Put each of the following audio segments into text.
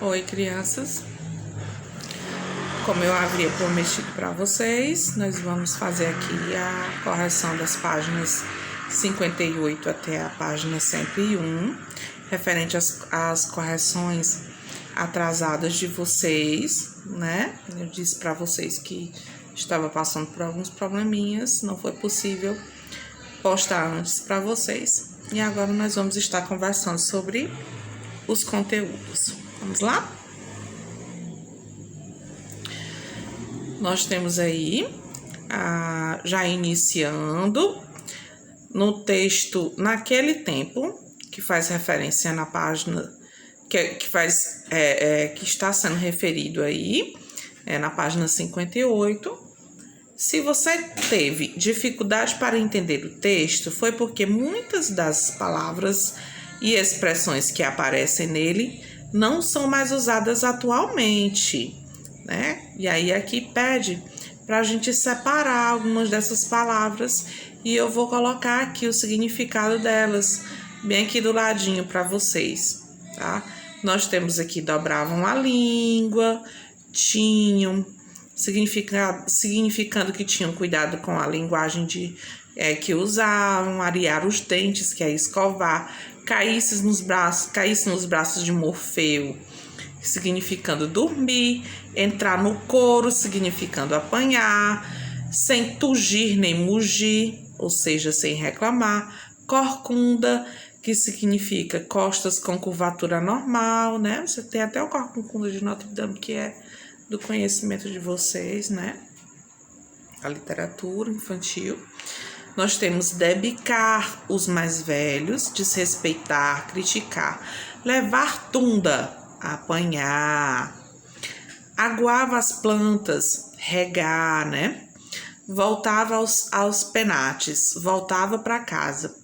Oi, crianças. Como eu havia prometido para vocês, nós vamos fazer aqui a correção das páginas 58 até a página 101, referente às correções atrasadas de vocês, né? Eu disse para vocês que estava passando por alguns probleminhas, não foi possível postar antes para vocês. E agora nós vamos estar conversando sobre os conteúdos. Vamos lá? Nós temos aí, já iniciando, no texto Naquele Tempo, que faz referência na página, que está sendo referido aí, na página 58. Se você teve dificuldade para entender o texto, foi porque muitas das palavras e expressões que aparecem nele não são mais usadas atualmente, né? E aí aqui pede para a gente separar algumas dessas palavras e eu vou colocar aqui o significado delas, bem aqui do ladinho para vocês, tá? Nós temos aqui dobravam a língua, tinham, significando que tinham cuidado com a linguagem que usavam, arear os dentes, que é escovar, caísse nos braços de Morfeu, significando dormir, entrar no couro, significando apanhar, sem tugir nem mugir, ou seja, sem reclamar, corcunda, que significa costas com curvatura normal, né? Você tem até o corcunda de Notre Dame, que é do conhecimento de vocês, né? A literatura infantil. Nós temos debicar os mais velhos, desrespeitar, criticar, levar tunda, apanhar, aguava as plantas, regar, né? Voltava aos penates, voltava para casa.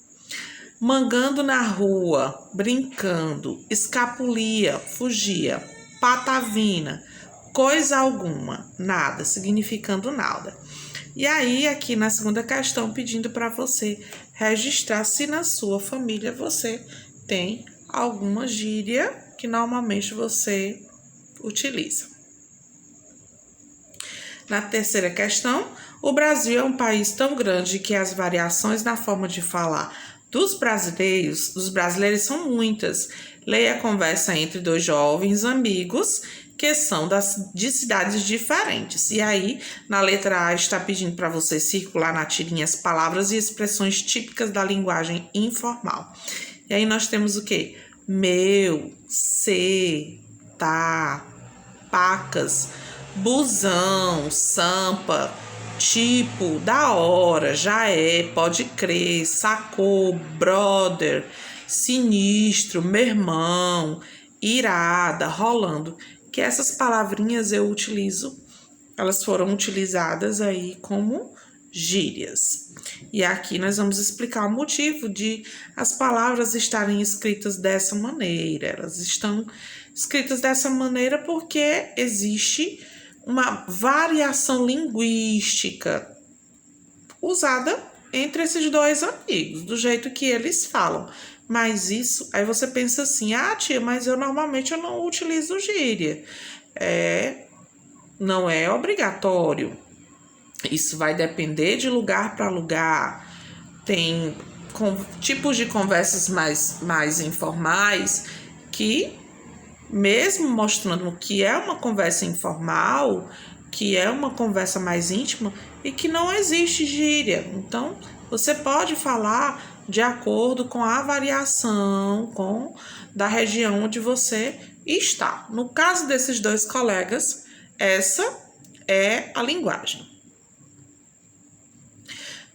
Mangando na rua, brincando, escapulia, fugia, patavina, coisa alguma, nada, significando nada. E aí, aqui na segunda questão, pedindo para você registrar se na sua família você tem alguma gíria que normalmente você utiliza. Na terceira questão, o Brasil é um país tão grande que as variações na forma de falar dos brasileiros são muitas. Leia a conversa entre dois jovens amigos que são de cidades diferentes. E aí, na letra A, está pedindo para você circular na tirinha as palavras e expressões típicas da linguagem informal. E aí nós temos o quê? Meu, cê, tá, pacas, busão, sampa, tipo, da hora, já é, pode crer, sacou, brother, sinistro, meu irmão, irada, rolando. Que essas palavrinhas eu utilizo, elas foram utilizadas aí como gírias. E aqui nós vamos explicar o motivo de as palavras estarem escritas dessa maneira. Elas estão escritas dessa maneira porque existe uma variação linguística usada entre esses dois amigos, do jeito que eles falam. Mas isso, aí você pensa assim, tia, mas eu normalmente não utilizo gíria. Não é obrigatório. Isso vai depender de lugar para lugar. Tem tipos de conversas mais informais que, mesmo mostrando que é uma conversa informal, que é uma conversa mais íntima e que não existe gíria. Então, você pode falar de acordo com a variação da região onde você está. No caso desses dois colegas, essa é a linguagem.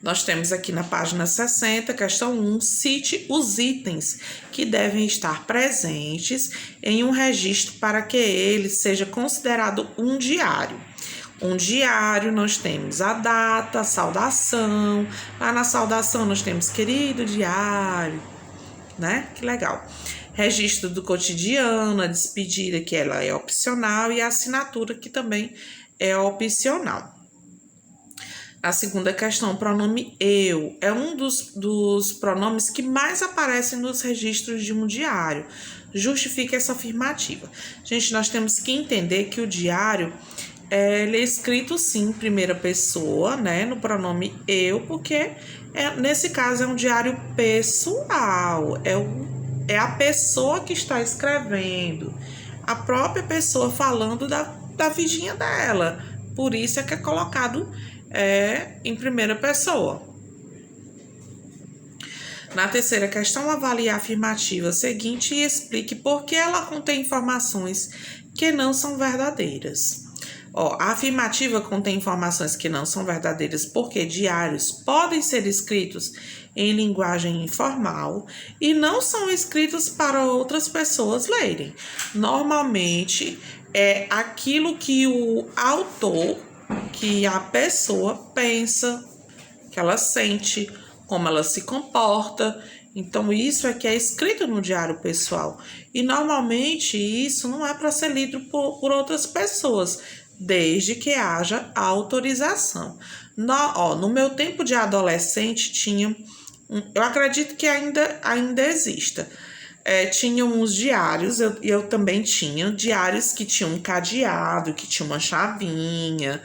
Nós temos aqui na página 60, questão 1, cite os itens que devem estar presentes em um registro para que ele seja considerado um diário. Um diário, nós temos a data, a saudação. Lá na saudação nós temos querido diário, né? Que legal. Registro do cotidiano, a despedida, que ela é opcional, e a assinatura, que também é opcional. A segunda questão, o pronome eu, é um dos pronomes que mais aparecem nos registros de um diário. Justifique essa afirmativa. Gente, nós temos que entender que o diário ele é escrito sim em primeira pessoa, né, no pronome eu, porque nesse caso é um diário pessoal, é a pessoa que está escrevendo, a própria pessoa falando da vidinha dela. Por isso é que é colocado em primeira pessoa. Na terceira questão, avalie a afirmativa seguinte e explique por que ela contém informações que não são verdadeiras. A afirmativa contém informações que não são verdadeiras porque diários podem ser escritos em linguagem informal e não são escritos para outras pessoas lerem. Normalmente, é aquilo que o autor, que a pessoa pensa, que ela sente, como ela se comporta. Então, isso é que é escrito no diário pessoal. E, normalmente, isso não é para ser lido por outras pessoas, desde que haja autorização. No meu tempo de adolescente, tinha... eu acredito que ainda exista. Tinha uns diários, eu também tinha diários que tinham um cadeado, que tinha uma chavinha,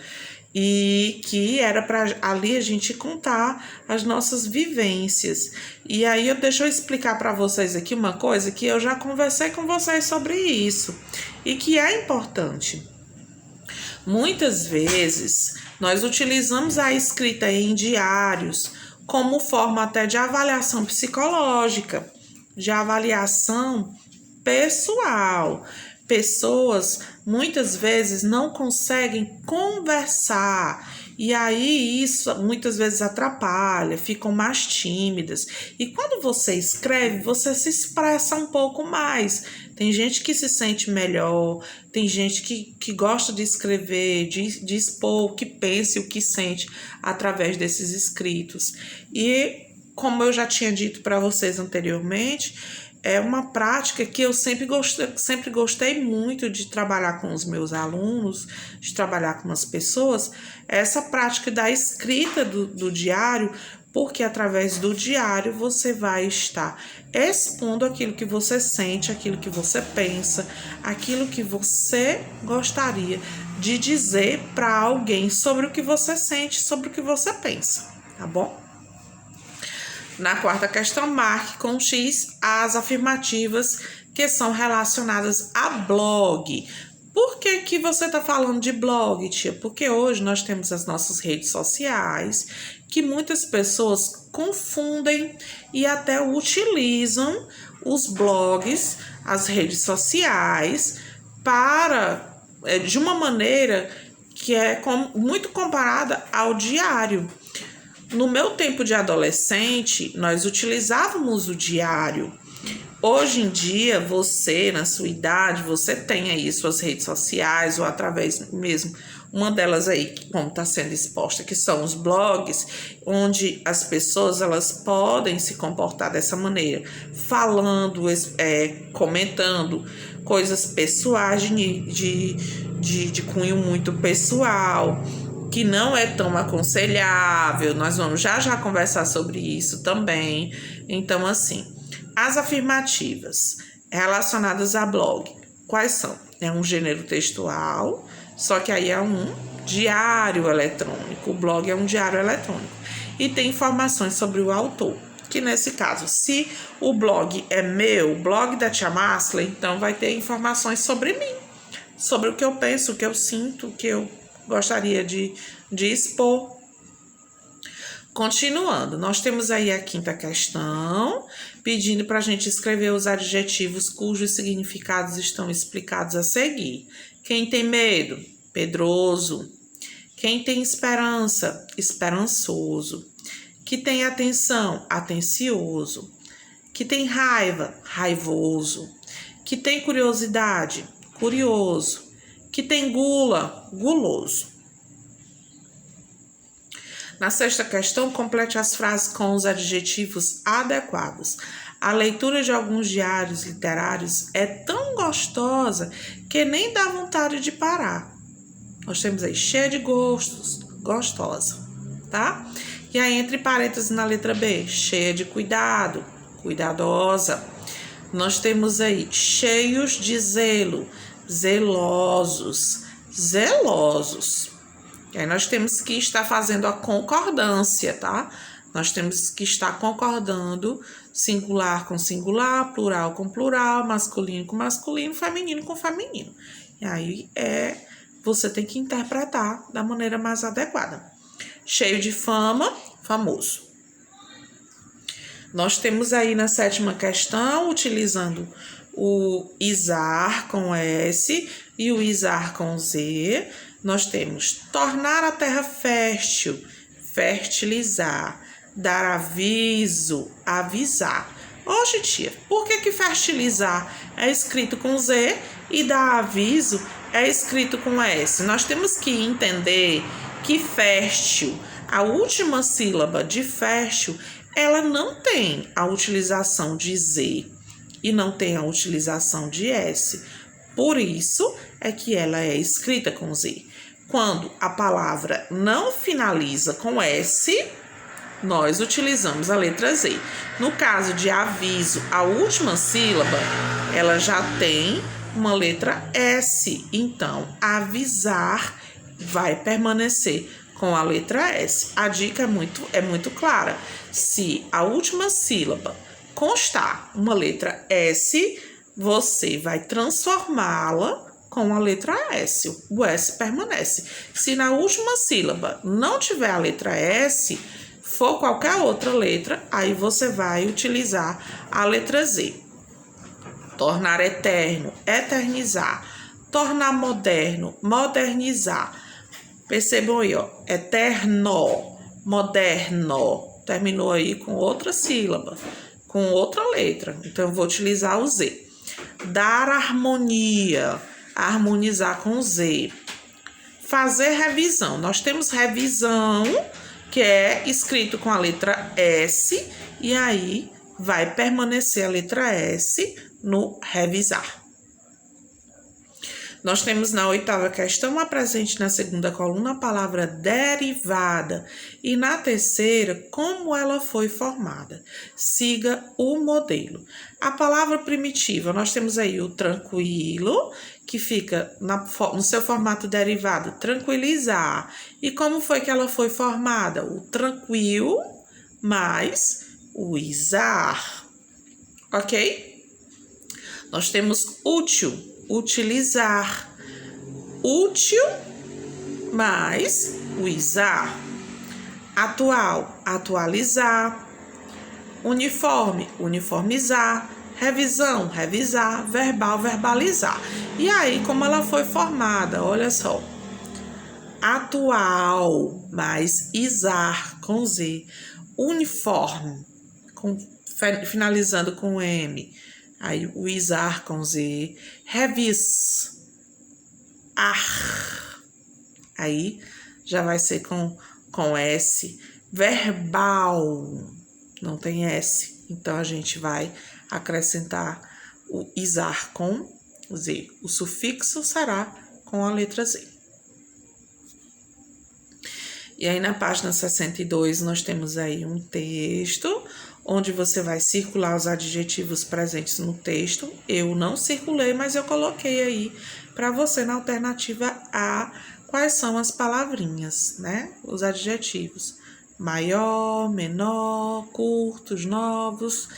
e que era para ali a gente contar as nossas vivências. E aí deixa eu explicar para vocês aqui uma coisa que eu já conversei com vocês sobre isso e que é importante. Muitas vezes nós utilizamos a escrita em diários como forma até de avaliação psicológica, de avaliação pessoal. Pessoas muitas vezes não conseguem conversar e aí isso muitas vezes atrapalha, ficam mais tímidas. E quando você escreve, você se expressa um pouco mais. Tem gente que se sente melhor, tem gente que gosta de escrever, de expor o que pensa e o que sente através desses escritos. E como eu já tinha dito para vocês anteriormente, é uma prática que eu sempre gostei muito de trabalhar com os meus alunos, de trabalhar com as pessoas, essa prática da escrita do diário, porque através do diário você vai estar expondo aquilo que você sente, aquilo que você pensa, aquilo que você gostaria de dizer para alguém sobre o que você sente, sobre o que você pensa, tá bom? Na quarta questão, marque com X as afirmativas que são relacionadas a blog. Por que você está falando de blog, tia? Porque hoje nós temos as nossas redes sociais, que muitas pessoas confundem e até utilizam os blogs, as redes sociais, de uma maneira que é muito comparada ao diário. No meu tempo de adolescente, nós utilizávamos o diário. Hoje em dia, você, na sua idade, você tem aí suas redes sociais ou através mesmo, uma delas aí, como está sendo exposta, que são os blogs, onde as pessoas elas podem se comportar dessa maneira, falando, comentando coisas pessoais de cunho muito pessoal, que não é tão aconselhável. Nós vamos já conversar sobre isso também. Então, assim, as afirmativas relacionadas a blog, quais são? É um gênero textual, só que aí é um diário eletrônico. O blog é um diário eletrônico. E tem informações sobre o autor, que nesse caso, se o blog é meu, o blog da Tia Márcia, então vai ter informações sobre mim, sobre o que eu penso, o que eu sinto, o que eu gostaria de expor. Continuando, nós temos aí a quinta questão, pedindo para a gente escrever os adjetivos cujos significados estão explicados a seguir. Quem tem medo? Medroso. Quem tem esperança? Esperançoso. Que tem atenção? Atencioso. Que tem raiva? Raivoso. Que tem curiosidade? Curioso. Que tem gula? Guloso. Na sexta questão, complete as frases com os adjetivos adequados. A leitura de alguns diários literários é tão gostosa que nem dá vontade de parar. Nós temos aí cheia de gostos, gostosa, tá? E aí, entre parênteses na letra B, cheia de cuidado, cuidadosa. Nós temos aí cheios de zelo, zelosos, zelosos. E aí nós temos que estar fazendo a concordância, tá? Nós temos que estar concordando singular com singular, plural com plural, masculino com masculino, feminino com feminino. E aí você tem que interpretar da maneira mais adequada. Cheio de fama, famoso. Nós temos aí na 7ª questão, utilizando o izar com S e o izar com Z, nós temos tornar a terra fértil, fertilizar, dar aviso, avisar. Oxe, tia, por que fertilizar é escrito com Z e dar aviso é escrito com S? Nós temos que entender que fértil, a última sílaba de fértil, ela não tem a utilização de Z e não tem a utilização de S. Por isso é que ela é escrita com Z. Quando a palavra não finaliza com S, nós utilizamos a letra Z. No caso de aviso, a última sílaba, ela já tem uma letra S. Então, avisar vai permanecer com a letra S. A dica é muito clara. Se a última sílaba constar uma letra S, você vai transformá-la com a letra S. O S permanece. Se na última sílaba não tiver a letra S, for qualquer outra letra, aí você vai utilizar a letra Z. Tornar eterno, eternizar. Tornar moderno, modernizar. Percebam aí, ó. Eterno, moderno. Terminou aí com outra sílaba, com outra letra. Então, eu vou utilizar o Z. Dar harmonia, harmonizar com Z. Fazer revisão. Nós temos revisão, que é escrito com a letra S, e aí vai permanecer a letra S no revisar. Nós temos na 8ª questão, presente na 2ª coluna, a palavra derivada. E na 3ª, como ela foi formada. Siga o modelo. A palavra primitiva, nós temos aí o tranquilo, que fica no seu formato derivado, tranquilizar. E como foi que ela foi formada? O tranquilo mais o izar. Ok? Nós temos útil, utilizar, útil mais o izar. Atual, atualizar. Uniforme, uniformizar. Revisão, revisar. Verbal, verbalizar. E aí, como ela foi formada? Olha só. Atual mais izar com Z. Uniforme, finalizando com M. Aí o izar com Z, revis, aí já vai ser com S, verbal, não tem S, então a gente vai acrescentar o izar com Z, o sufixo será com a letra Z. E aí na página 62 nós temos aí um texto, onde você vai circular os adjetivos presentes no texto. Eu não circulei, mas eu coloquei aí para você na alternativa A quais são as palavrinhas, né? Os adjetivos. Maior, menor, curtos, novos.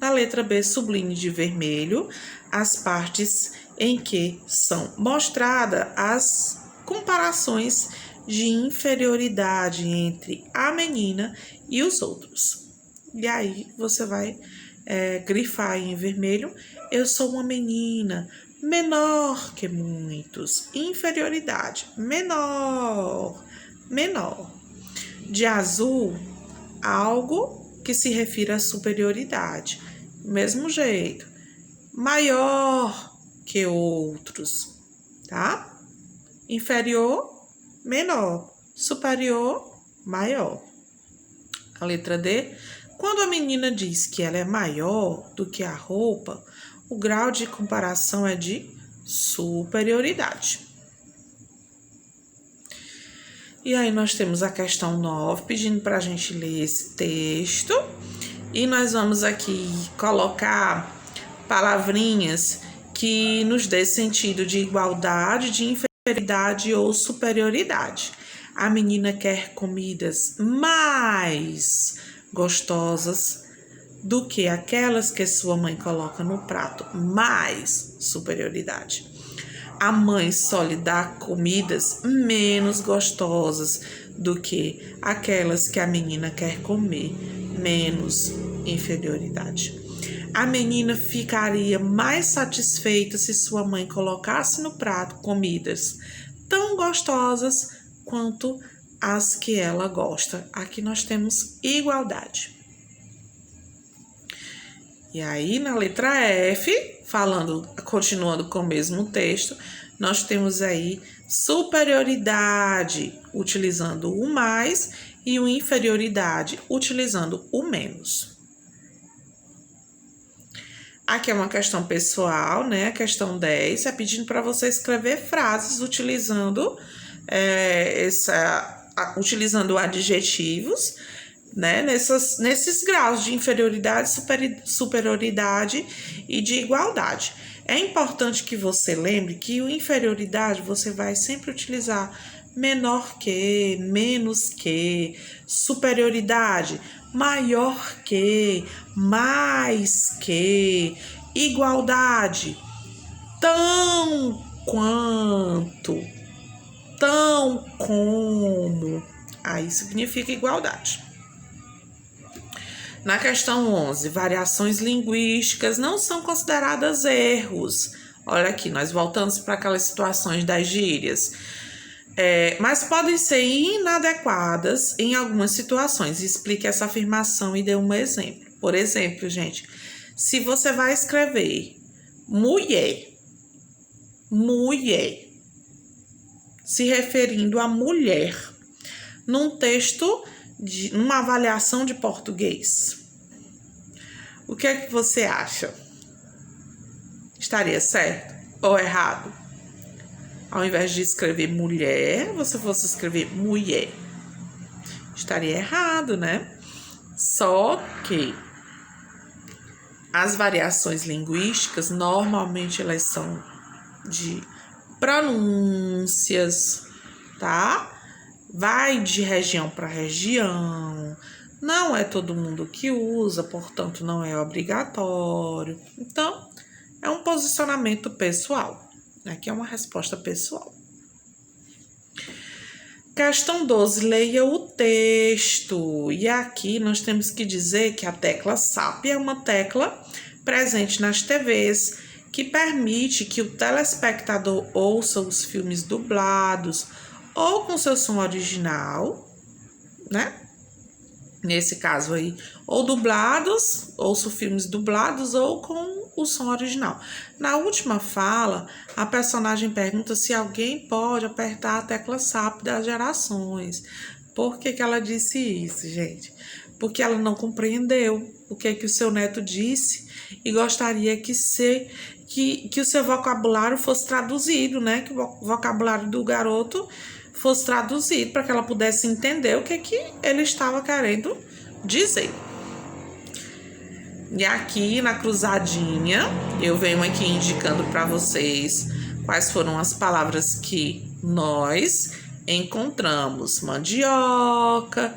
Na letra B, sublinhe de vermelho as partes em que são mostradas as comparações de inferioridade entre a menina e os outros. E aí, você vai grifar em vermelho. Eu sou uma menina menor que muitos. Inferioridade. Menor. Menor. De azul, algo que se refira à superioridade. Mesmo jeito. Maior que outros. Tá? Inferior, menor. Superior, maior. A letra D. Quando a menina diz que ela é maior do que a roupa, o grau de comparação é de superioridade. E aí nós temos a questão 9, pedindo para a gente ler esse texto. E nós vamos aqui colocar palavrinhas que nos dê sentido de igualdade, de inferioridade ou superioridade. A menina quer comidas mais gostosas do que aquelas que sua mãe coloca no prato. Mais superioridade. A mãe só lhe dá comidas menos gostosas do que aquelas que a menina quer comer. Menos inferioridade. A menina ficaria mais satisfeita se sua mãe colocasse no prato comidas tão gostosas quanto as que ela gosta. Aqui nós temos igualdade. E aí, na letra F, continuando com o mesmo texto, nós temos aí superioridade, utilizando o mais, e o inferioridade, utilizando o menos. Aqui é uma questão pessoal, né? A questão 10 é pedindo para você escrever frases utilizando utilizando adjetivos, né? Nesses graus de inferioridade, superioridade e de igualdade. É importante que você lembre que o inferioridade você vai sempre utilizar menor que, menos que, superioridade, maior que, mais que, igualdade, tão quanto, tão como. Aí significa igualdade. Na questão 11, variações linguísticas não são consideradas erros. Olha aqui, nós voltamos para aquelas situações das gírias. Mas podem ser inadequadas em algumas situações. Explique essa afirmação e dê um exemplo. Por exemplo, gente, se você vai escrever mulher, se referindo a mulher, num texto, numa avaliação de português, o que é que você acha? Estaria certo ou errado? Ao invés de escrever mulher, você fosse escrever mulher. Estaria errado, né? Só que as variações linguísticas, normalmente elas são de pronúncias, tá? Vai de região para região. Não é todo mundo que usa, portanto, não é obrigatório. Então, é um posicionamento pessoal. Aqui é uma resposta pessoal. Questão 12, leia o texto. E aqui nós temos que dizer que a tecla SAP é uma tecla presente nas TVs que permite que o telespectador ouça os filmes dublados ou com seu som original, né? Nesse caso aí, ou dublados, ouço filmes dublados ou com o som original. Na última fala, a personagem pergunta se alguém pode apertar a tecla SAP das gerações. Por que que ela disse isso, gente? Porque ela não compreendeu o que o seu neto disse e gostaria que o seu vocabulário fosse traduzido, né? Que o vocabulário do garoto fosse traduzido para que ela pudesse entender o que ele estava querendo dizer. E aqui na cruzadinha, eu venho aqui indicando para vocês quais foram as palavras que nós encontramos: mandioca,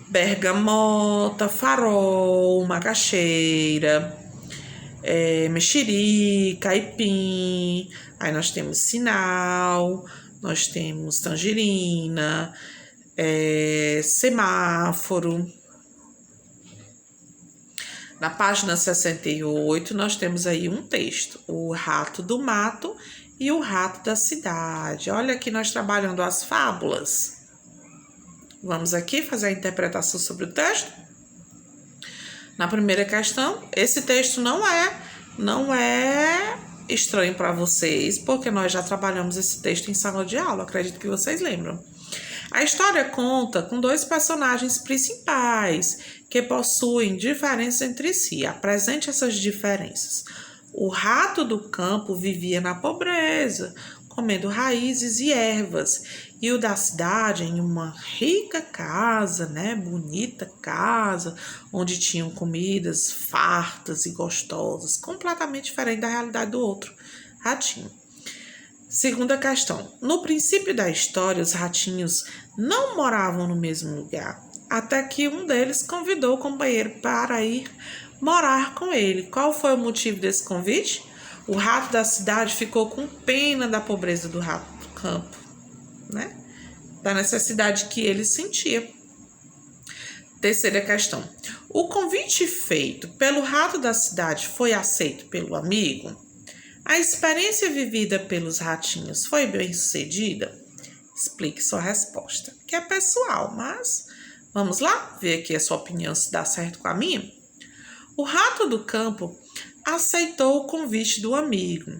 bergamota, farol, macaxeira, mexerica, aipim. Aí nós temos sinal, nós temos tangerina, semáforo. Na página 68, nós temos aí um texto, o rato do mato e o rato da cidade. Olha aqui nós trabalhando as fábulas. Vamos aqui fazer a interpretação sobre o texto? Na primeira questão, esse texto não é estranho para vocês, porque nós já trabalhamos esse texto em sala de aula, acredito que vocês lembram. A história conta com dois personagens principais que possuem diferenças entre si. Apresente essas diferenças. O rato do campo vivia na pobreza, comendo raízes e ervas, e o da cidade em uma rica casa, né, bonita casa, onde tinham comidas fartas e gostosas, completamente diferente da realidade do outro ratinho. Segunda questão. No princípio da história, os ratinhos não moravam no mesmo lugar, até que um deles convidou o companheiro para ir morar com ele. Qual foi o motivo desse convite? O rato da cidade ficou com pena da pobreza do rato do campo, né? Da necessidade que ele sentia. Terceira questão. O convite feito pelo rato da cidade foi aceito pelo amigo? A experiência vivida pelos ratinhos foi bem-sucedida? Explique sua resposta, que é pessoal, mas vamos lá ver aqui a sua opinião se dá certo com a minha. O rato do campo aceitou o convite do amigo,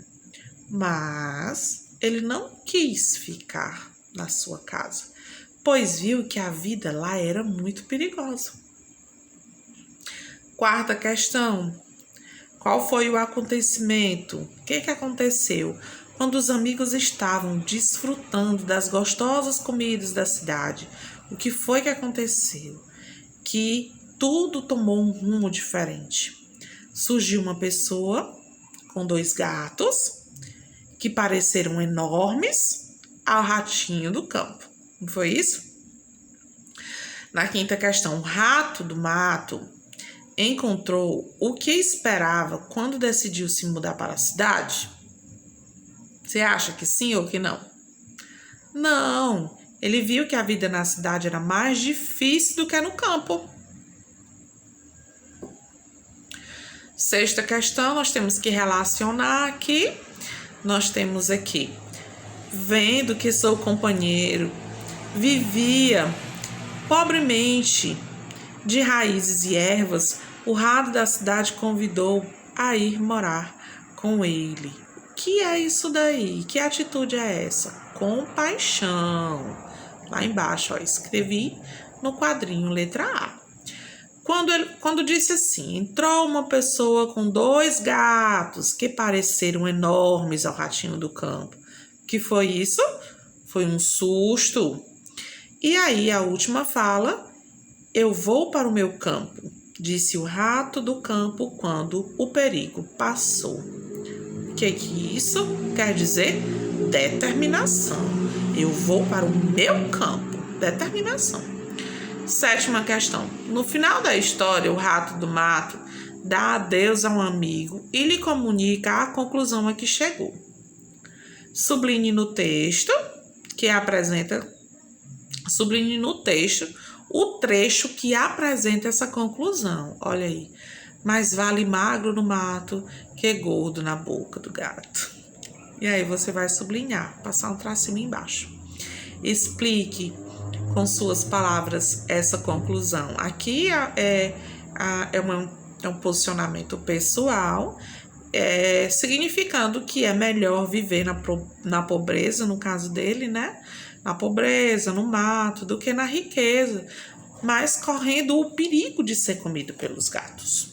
mas ele não quis ficar na sua casa, pois viu que a vida lá era muito perigosa. Quarta questão. Qual foi o acontecimento? O que aconteceu quando os amigos estavam desfrutando das gostosas comidas da cidade? O que foi que aconteceu? Que tudo tomou um rumo diferente. Surgiu uma pessoa com 2 gatos que pareceram enormes ao ratinho do campo. Não foi isso? Na quinta questão, o rato do mato encontrou o que esperava quando decidiu se mudar para a cidade? Você acha que sim ou que não? Não, ele viu que a vida na cidade era mais difícil do que no campo. Sexta questão, nós temos que relacionar aqui. Nós temos aqui, vendo que seu companheiro vivia pobremente de raízes e ervas, o rato da cidade convidou a ir morar com ele. O que é isso daí? Que atitude é essa? Compaixão. Lá embaixo, ó, escrevi no quadrinho letra A. Quando disse assim, entrou uma pessoa com 2 gatos que pareceram enormes ao ratinho do campo. Que foi isso? Foi um susto. E aí a última fala, eu vou para o meu campo, disse o rato do campo quando o perigo passou. O que isso quer dizer? Determinação. Eu vou para o meu campo. Determinação. Sétima questão. No final da história, o rato do mato dá adeus a um amigo e lhe comunica a conclusão a que chegou. Sublinhe no texto o trecho que apresenta essa conclusão. Olha aí. Mais vale magro no mato que gordo na boca do gato. E aí você vai sublinhar, passar um tracinho embaixo. Explique com suas palavras essa conclusão. Aqui é um posicionamento pessoal, significando que é melhor viver na pobreza, no caso dele, né? Na pobreza, no mato, do que na riqueza, mas correndo o perigo de ser comido pelos gatos.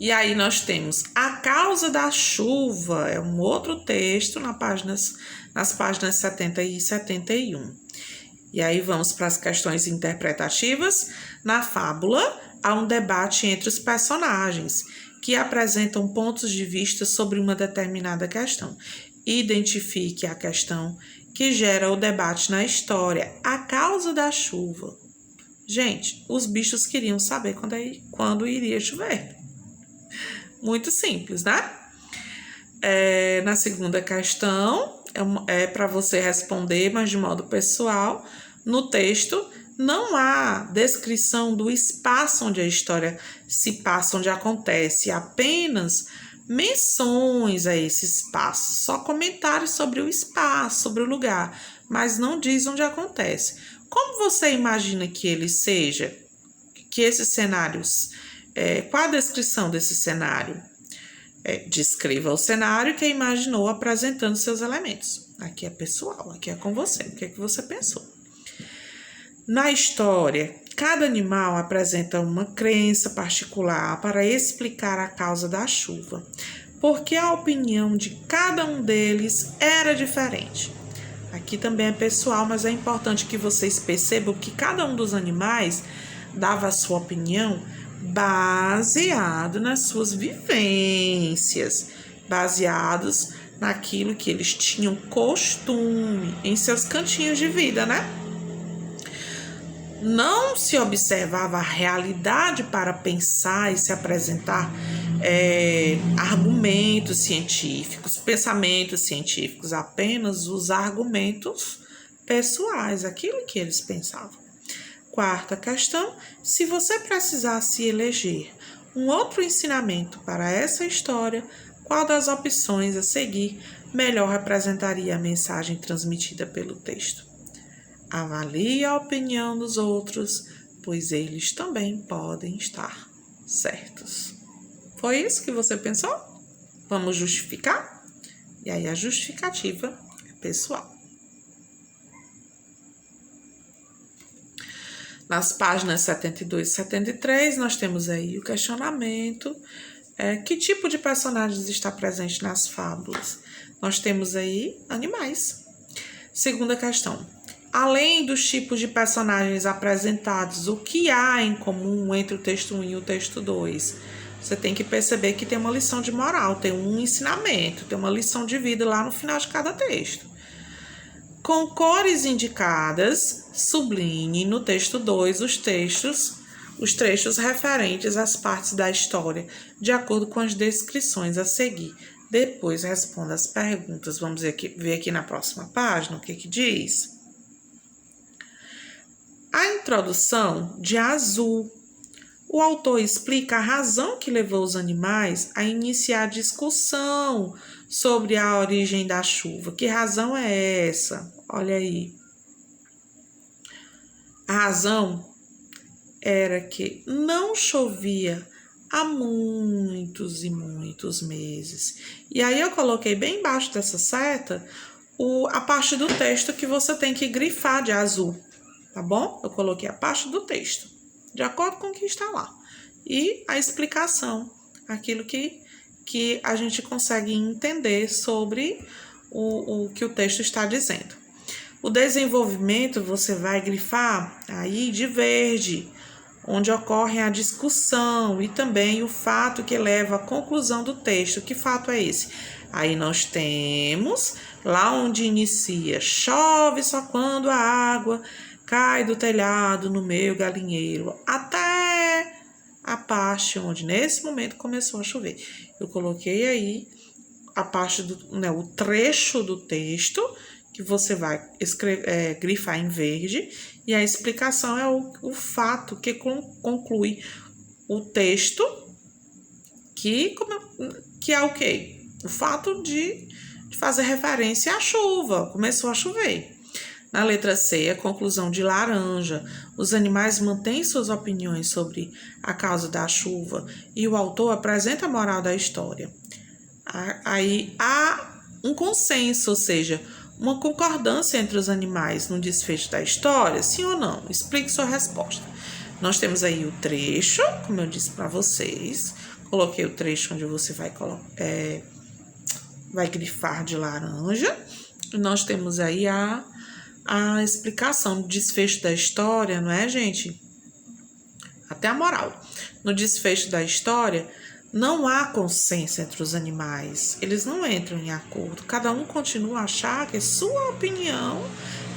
E aí nós temos a causa da chuva, é um outro texto nas páginas 70 e 71. E aí vamos para as questões interpretativas. Na fábula, há um debate entre os personagens, que apresentam pontos de vista sobre uma determinada questão. Identifique a questão que gera o debate na história, a causa da chuva. Gente, os bichos queriam saber quando iria chover. Muito simples, né? Na segunda questão, é para você responder, mas de modo pessoal. No texto, não há descrição do espaço onde a história se passa, onde acontece, apenas menções a esse espaço, só comentários sobre o espaço, sobre o lugar, mas não diz onde acontece. Como você imagina que ele seja? Que esses cenários, qual a descrição desse cenário? Descreva o cenário que imaginou apresentando seus elementos. Aqui é pessoal, aqui é com você. O que é que você pensou? Na história, cada animal apresenta uma crença particular para explicar a causa da chuva. porque a opinião de cada um deles era diferente. Aqui também é pessoal, mas é importante que vocês percebam que cada um dos animais dava a sua opinião baseado nas suas vivências, baseados naquilo que eles tinham costume, em seus cantinhos de vida, né? Não se observava a realidade para pensar e se apresentar argumentos científicos, pensamentos científicos, apenas os argumentos pessoais, aquilo que eles pensavam. Quarta questão: se você precisasse eleger um outro ensinamento para essa história, qual das opções a seguir melhor representaria a mensagem transmitida pelo texto? Avalie a opinião dos outros, pois eles também podem estar certos. Foi isso que você pensou? Vamos justificar? E aí a justificativa é pessoal. Nas páginas 72 e 73, nós temos aí o questionamento. Que tipo de personagens está presente nas fábulas? Nós temos aí animais. Segunda questão. Além dos tipos de personagens apresentados, o que há em comum entre o texto 1 e o texto 2? Você tem que perceber que tem uma lição de moral, tem um ensinamento, tem uma lição de vida lá no final de cada texto. Com cores indicadas, sublinhe no texto 2 os trechos referentes às partes da história, de acordo com as descrições a seguir. Depois responda as perguntas. Vamos ver aqui na próxima página o que diz. A introdução de Azul. O autor explica a razão que levou os animais a iniciar a discussão sobre a origem da chuva. Que razão é essa? Olha aí. A razão era que não chovia há muitos e muitos meses. E aí eu coloquei bem embaixo dessa seta a parte do texto que você tem que grifar de azul, tá bom? Eu coloquei a parte do texto, de acordo com o que está lá. E a explicação, aquilo que a gente consegue entender sobre o que o texto está dizendo. O desenvolvimento você vai grifar aí de verde, onde ocorre a discussão e também o fato que leva à conclusão do texto. Que fato é esse? Aí nós temos lá onde inicia: chove só quando a água cai do telhado no meu galinheiro, até a parte onde nesse momento começou a chover. Eu coloquei aí a parte o trecho do texto que você vai grifar em verde, e a explicação é o fato que conclui o texto, que é o quê? O fato de fazer referência à chuva, começou a chover. Na letra C, a conclusão de laranja. Os animais mantêm suas opiniões sobre a causa da chuva e o autor apresenta a moral da história. Aí há um consenso, ou seja, uma concordância entre os animais no desfecho da história, sim ou não? Explique sua resposta. Nós temos aí o trecho, como eu disse para vocês. Coloquei o trecho onde você vai grifar de laranja. E nós temos aí a explicação do desfecho da história, não é, gente? Até a moral. No desfecho da história, não há consenso entre os animais. Eles não entram em acordo. Cada um continua a achar que sua opinião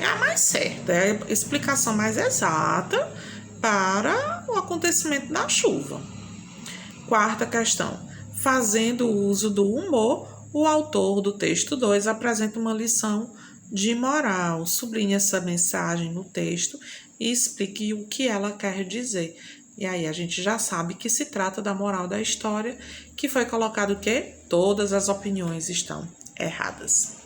é a mais certa, é a explicação mais exata para o acontecimento da chuva. Quarta questão. Fazendo uso do humor, o autor do texto 2 apresenta uma lição de moral. Sublinhe essa mensagem no texto e explique o que ela quer dizer. E aí a gente já sabe que se trata da moral da história, que foi colocado que todas as opiniões estão erradas.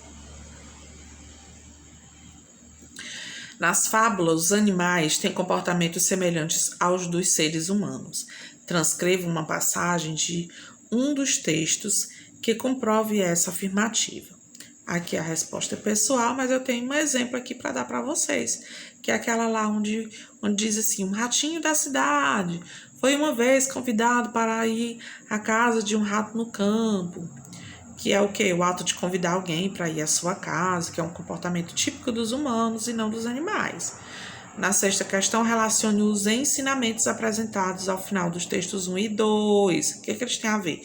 Nas fábulas, os animais têm comportamentos semelhantes aos dos seres humanos. Transcreva uma passagem de um dos textos que comprove essa afirmativa. Aqui a resposta é pessoal, mas eu tenho um exemplo aqui para dar para vocês, que é aquela lá onde diz assim: um ratinho da cidade foi uma vez convidado para ir à casa de um rato no campo. que é o quê? O ato de convidar alguém para ir à sua casa, que é um comportamento típico dos humanos e não dos animais. Na sexta questão, relacione os ensinamentos apresentados ao final dos textos 1 e 2. O que eles têm a ver?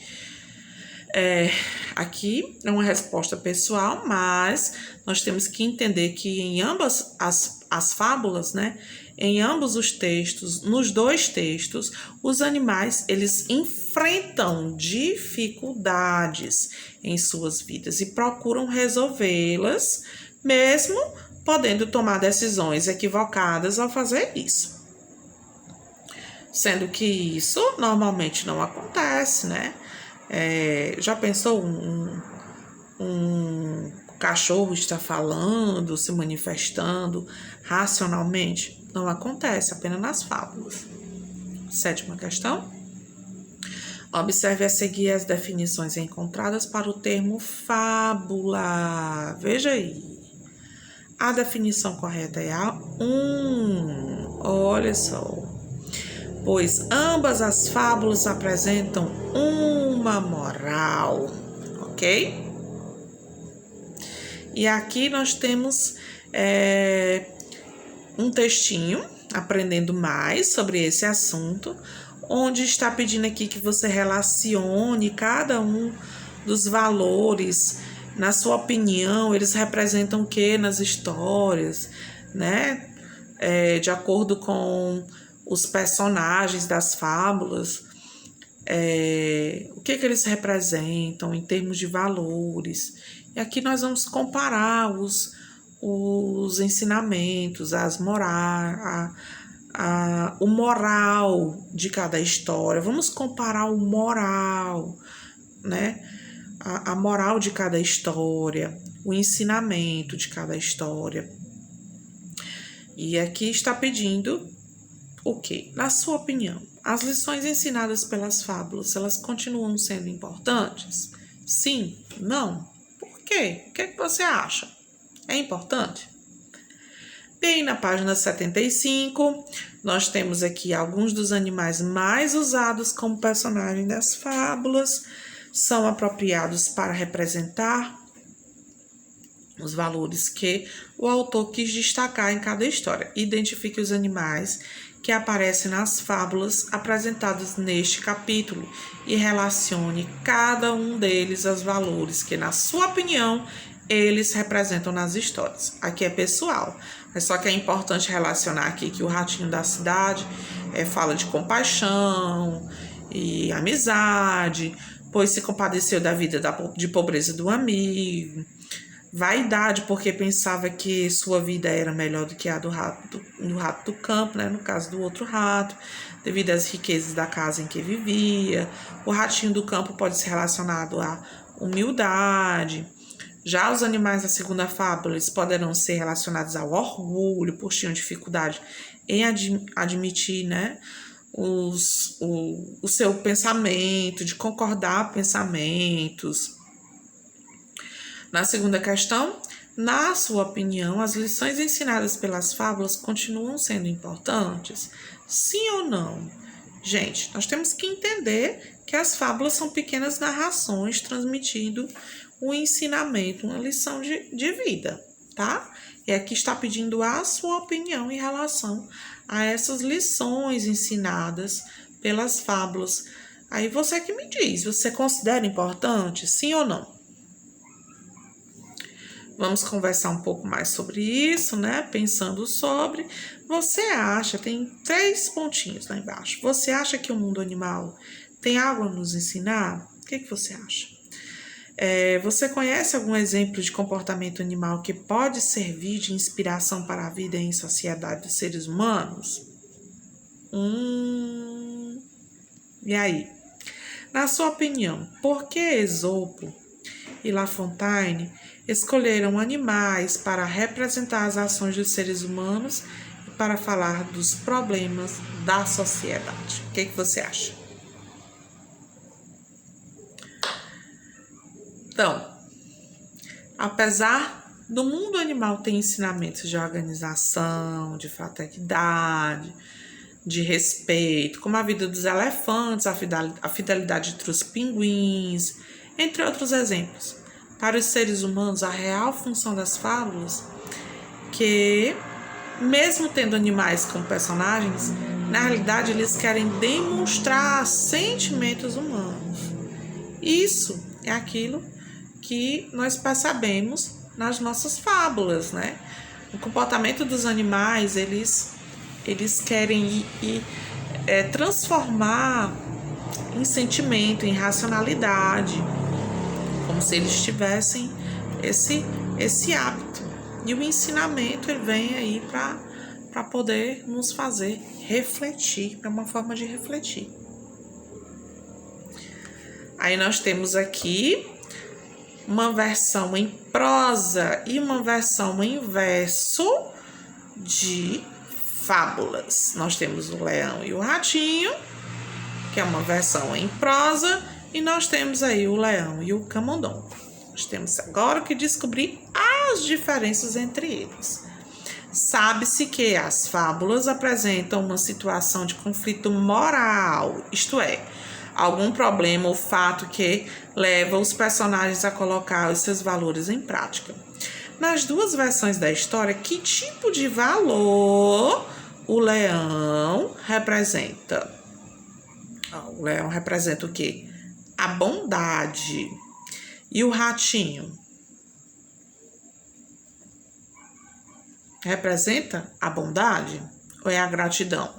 Aqui é uma resposta pessoal, mas nós temos que entender que em ambas as fábulas, né, em ambos os textos, nos dois textos, os animais, eles enfrentam dificuldades em suas vidas e procuram resolvê-las, mesmo podendo tomar decisões equivocadas ao fazer isso. Sendo que isso normalmente não acontece, né? Já pensou um cachorro está falando, se manifestando racionalmente? Não acontece, apenas nas fábulas. Sétima questão. Observe a seguir as definições encontradas para o termo fábula. Veja aí. A definição correta é a 1. Olha só. Pois ambas as fábulas apresentam uma moral, ok? E aqui nós temos um textinho, aprendendo mais sobre esse assunto, onde está pedindo aqui que você relacione cada um dos valores. Na sua opinião, eles representam o que nas histórias, né? De acordo com os personagens das fábulas, o que eles representam em termos de valores. E aqui nós vamos comparar os ensinamentos, o moral de cada história. Vamos comparar o moral, né? A moral de cada história, o ensinamento de cada história. E aqui está pedindo o quê? Na sua opinião, as lições ensinadas pelas fábulas, elas continuam sendo importantes? Sim? Não? Por quê? O que você acha? É importante? Bem, na página 75, nós temos aqui alguns dos animais mais usados como personagem das fábulas, são apropriados para representar os valores que o autor quis destacar em cada história. Identifique os animais que aparecem nas fábulas apresentadas neste capítulo e relacione cada um deles aos valores que, na sua opinião, eles representam nas histórias. Aqui é pessoal, mas só que é importante relacionar aqui que o ratinho da cidade fala de compaixão e amizade, pois se compadeceu da vida de pobreza do amigo. Vaidade, porque pensava que sua vida era melhor do que a do rato do campo, né? No caso do outro rato, devido às riquezas da casa em que vivia. O ratinho do campo pode ser relacionado à humildade. Já os animais da segunda fábula, eles poderão ser relacionados ao orgulho, por tinham dificuldade em admitir, né, o seu pensamento, de concordar pensamentos. Na segunda questão, na sua opinião, as lições ensinadas pelas fábulas continuam sendo importantes? Sim ou não? Gente, nós temos que entender que as fábulas são pequenas narrações transmitindo um ensinamento, uma lição de vida, tá? E aqui está pedindo a sua opinião em relação a essas lições ensinadas pelas fábulas. Aí você que me diz, você considera importante? Sim ou não? Vamos conversar um pouco mais sobre isso, né? Pensando sobre. Você acha, tem 3 pontinhos lá embaixo. Você acha que o mundo animal tem algo a nos ensinar? O que você acha? Você conhece algum exemplo de comportamento animal que pode servir de inspiração para a vida em sociedade dos seres humanos? E aí? Na sua opinião, por que Esopo e La Fontaine escolheram animais para representar as ações dos seres humanos e para falar dos problemas da sociedade? O que você acha? Então, apesar do mundo animal ter ensinamentos de organização, de fraternidade, de respeito, como a vida dos elefantes, a fidelidade entre os pinguins, entre outros exemplos. Para os seres humanos, a real função das fábulas, que, mesmo tendo animais como personagens, na realidade eles querem demonstrar sentimentos humanos. Isso é aquilo que nós percebemos nas nossas fábulas, né? O comportamento dos animais, eles querem transformar em sentimento, em racionalidade, como se eles tivessem esse hábito. E o ensinamento ele vem aí para poder nos fazer refletir, para uma forma de refletir. Aí nós temos aqui uma versão em prosa e uma versão em verso de fábulas. Nós temos o Leão e o Ratinho, que é uma versão em prosa, e nós temos aí o Leão e o Camundongo. Nós temos agora que descobrir as diferenças entre eles. Sabe-se que as fábulas apresentam uma situação de conflito moral, isto é, algum problema ou fato que leva os personagens a colocar os seus valores em prática. Nas duas versões da história, que tipo de valor o leão representa? O leão representa o quê? A bondade. E o ratinho? Representa a bondade ou é a gratidão?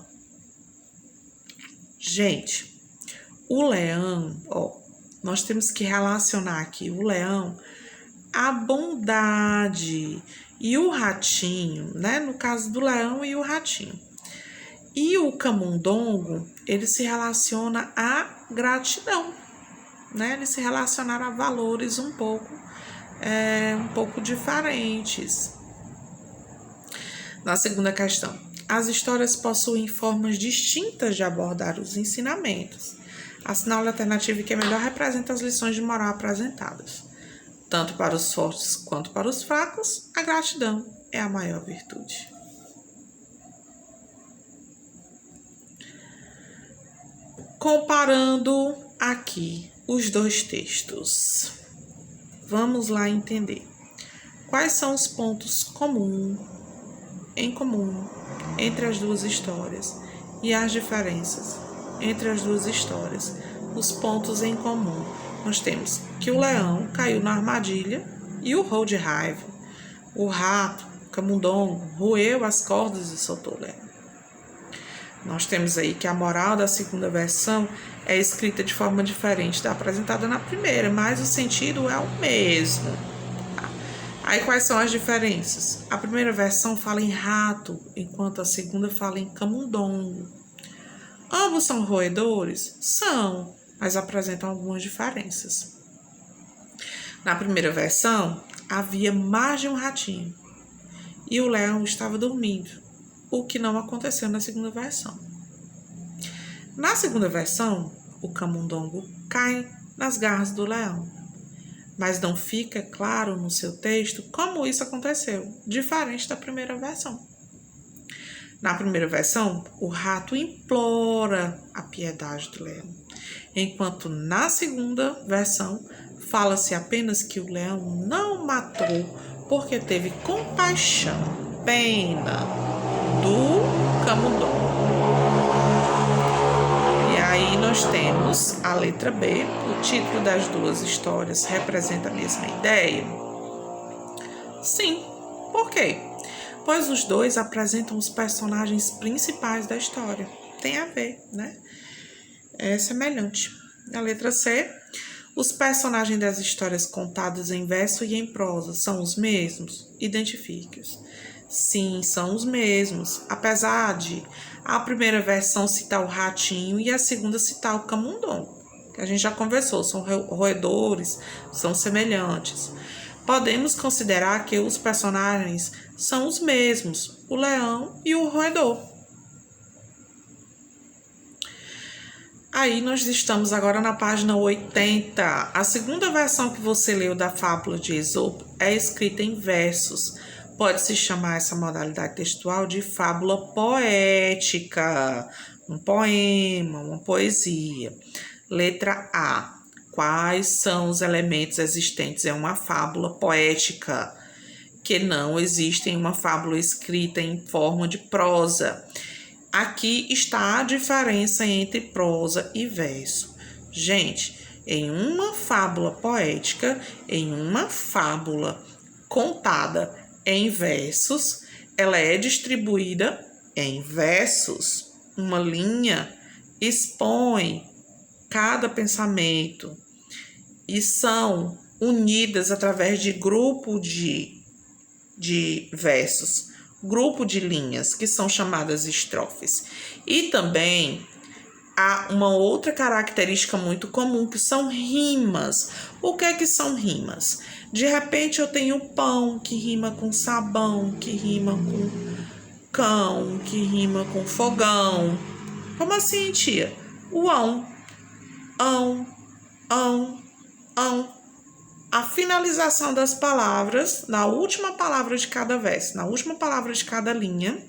Gente, o leão, nós temos que relacionar aqui o leão à bondade e o ratinho, né? No caso do leão e o ratinho. E o camundongo, ele se relaciona à gratidão, né? Eles se relacionaram a valores um pouco diferentes. Na segunda questão, as histórias possuem formas distintas de abordar os ensinamentos. Assinale a alternativa que melhor representa as lições de moral apresentadas. Tanto para os fortes quanto para os fracos, a gratidão é a maior virtude. Comparando aqui os dois textos, vamos lá entender quais são os pontos em comum entre as duas histórias e as diferenças entre as duas histórias. Os pontos em comum, nós temos que o leão caiu na armadilha e urrou de raiva. O rato, o camundongo, roeu as cordas e soltou o leão. Nós temos aí que a moral da segunda versão é escrita de forma diferente da apresentada na primeira, mas o sentido é o mesmo. Aí quais são as diferenças? A primeira versão fala em rato, enquanto a segunda fala em camundongo. Ambos são roedores? São, mas apresentam algumas diferenças. Na primeira versão, havia mais de um ratinho e o leão estava dormindo, o que não aconteceu na segunda versão. Na segunda versão, o camundongo cai nas garras do leão, mas não fica claro no seu texto como isso aconteceu, diferente da primeira versão. Na primeira versão, o rato implora a piedade do leão, enquanto na segunda versão, fala-se apenas que o leão não matou porque teve compaixão, pena do camundongo. E aí nós temos a letra B, o título das duas histórias representa a mesma ideia? Sim, por quê? Pois os dois apresentam os personagens principais da história. Tem a ver, né? É semelhante. A letra C, os personagens das histórias contadas em verso e em prosa são os mesmos? Identifique-os. Sim, são os mesmos, apesar de a primeira versão citar o ratinho e a segunda citar o camundongo, que a gente já conversou, são roedores, são semelhantes. Podemos considerar que os personagens são os mesmos, o leão e o roedor. Aí nós estamos agora na página 80. A segunda versão que você leu da fábula de Esopo é escrita em versos. Pode-se chamar essa modalidade textual de fábula poética, um poema, uma poesia. Letra A. Quais são os elementos existentes? É uma fábula poética, que não existe em uma fábula escrita em forma de prosa. Aqui está a diferença entre prosa e verso. Gente, em uma fábula poética, em uma fábula contada em versos, ela é distribuída em versos. Uma linha expõe cada pensamento e são unidas através de grupo de versos, grupo de linhas, que são chamadas estrofes. E também há uma outra característica muito comum, que são rimas. O que é que são rimas? De repente eu tenho pão, que rima com sabão, que rima com cão, que rima com fogão. Como assim, tia? O ão, ão. A finalização das palavras, na última palavra de cada verso, na última palavra de cada linha,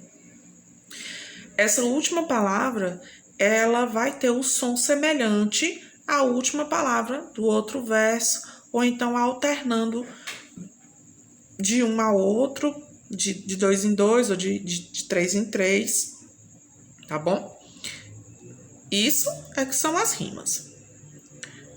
essa última palavra, ela vai ter o som semelhante à última palavra do outro verso, ou então alternando de um a outro, de dois em dois, ou de três em três, tá bom? Isso é que são as rimas.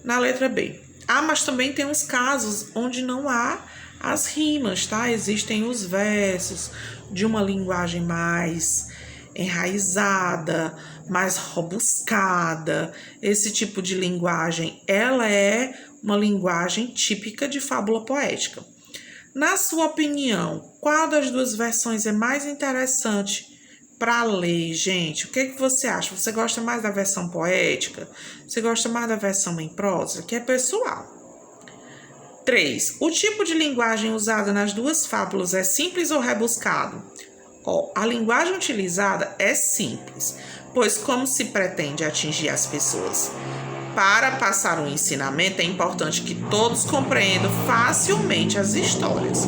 Na letra B. Mas também tem uns casos onde não há as rimas, tá? Existem os versos de uma linguagem mais enraizada, mais robuscada. Esse tipo de linguagem, ela é uma linguagem típica de fábula poética. Na sua opinião, qual das duas versões é mais interessante para ler, gente? O que você acha? Você gosta mais da versão poética? Você gosta mais da versão em prosa? Que é pessoal. 3. O tipo de linguagem usada nas duas fábulas é simples ou rebuscado? A linguagem utilizada é simples, pois como se pretende atingir as pessoas para passar um ensinamento, é importante que todos compreendam facilmente as histórias.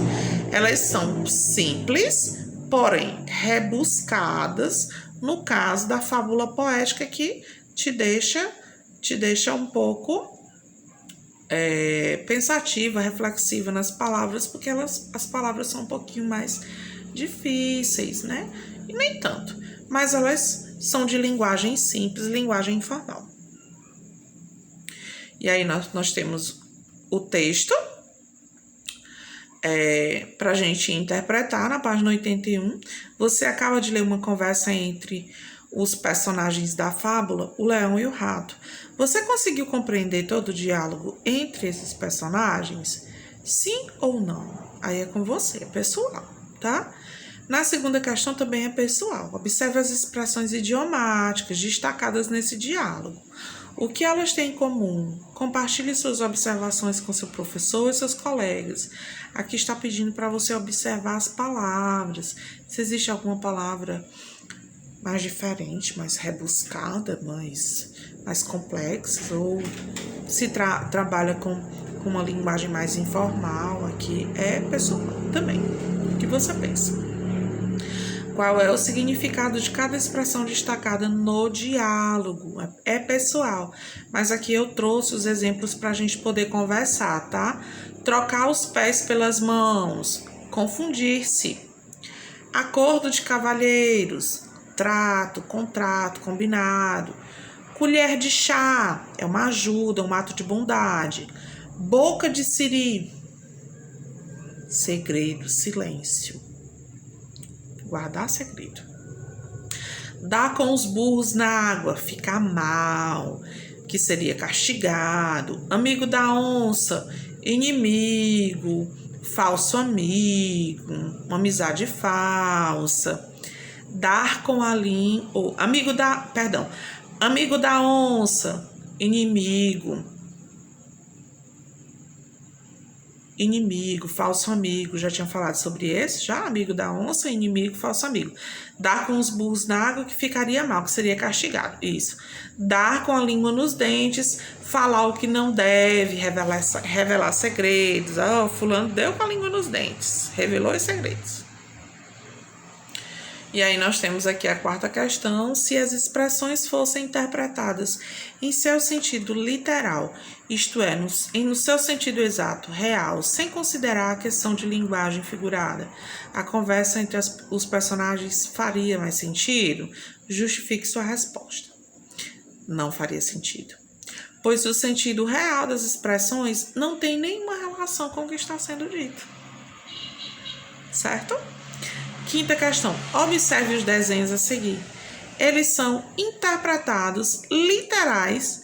Elas são simples, porém rebuscadas, no caso da fábula poética, que te deixa um pouco pensativa, reflexiva nas palavras, porque as palavras são um pouquinho mais difíceis, né? E nem tanto, mas elas são de linguagem simples, linguagem informal. E aí nós temos o texto para a gente interpretar na página 81. Você acaba de ler uma conversa entre os personagens da fábula, o leão e o rato. Você conseguiu compreender todo o diálogo entre esses personagens? Sim ou não? Aí é com você, é pessoal, tá? Na segunda questão também é pessoal. Observe as expressões idiomáticas destacadas nesse diálogo. O que elas têm em comum? Compartilhe suas observações com seu professor e seus colegas. Aqui está pedindo para você observar as palavras. Se existe alguma palavra mais diferente, mais rebuscada, mais complexa, ou se trabalha com uma linguagem mais informal, aqui é pessoal também. O que você pensa? Qual é o significado de cada expressão destacada no diálogo? É pessoal, mas aqui eu trouxe os exemplos para a gente poder conversar, tá? Trocar os pés pelas mãos, confundir-se, acordo de cavalheiros, trato, contrato, combinado, colher de chá, é uma ajuda, um ato de bondade, boca de siri, segredo, silêncio. Guardar segredo. Dar com os burros na água, ficar mal, que seria castigado. Amigo da onça, inimigo, falso amigo, uma amizade falsa. Dar com a língua, ou amigo da onça, inimigo, falso amigo, já tinha falado sobre esse, já, amigo da onça, inimigo, falso amigo. Dar com os burros na água, que ficaria mal, que seria castigado, isso. Dar com a língua nos dentes, falar o que não deve, revelar segredos. Fulano deu com a língua nos dentes, revelou os segredos. E aí nós temos aqui a quarta questão: se as expressões fossem interpretadas em seu sentido literal, isto é, no seu sentido exato, real, sem considerar a questão de linguagem figurada, a conversa entre os personagens faria mais sentido? Justifique sua resposta. Não faria sentido, pois o sentido real das expressões não tem nenhuma relação com o que está sendo dito. Certo? Quinta questão. Observe os desenhos a seguir. Eles são interpretados literais.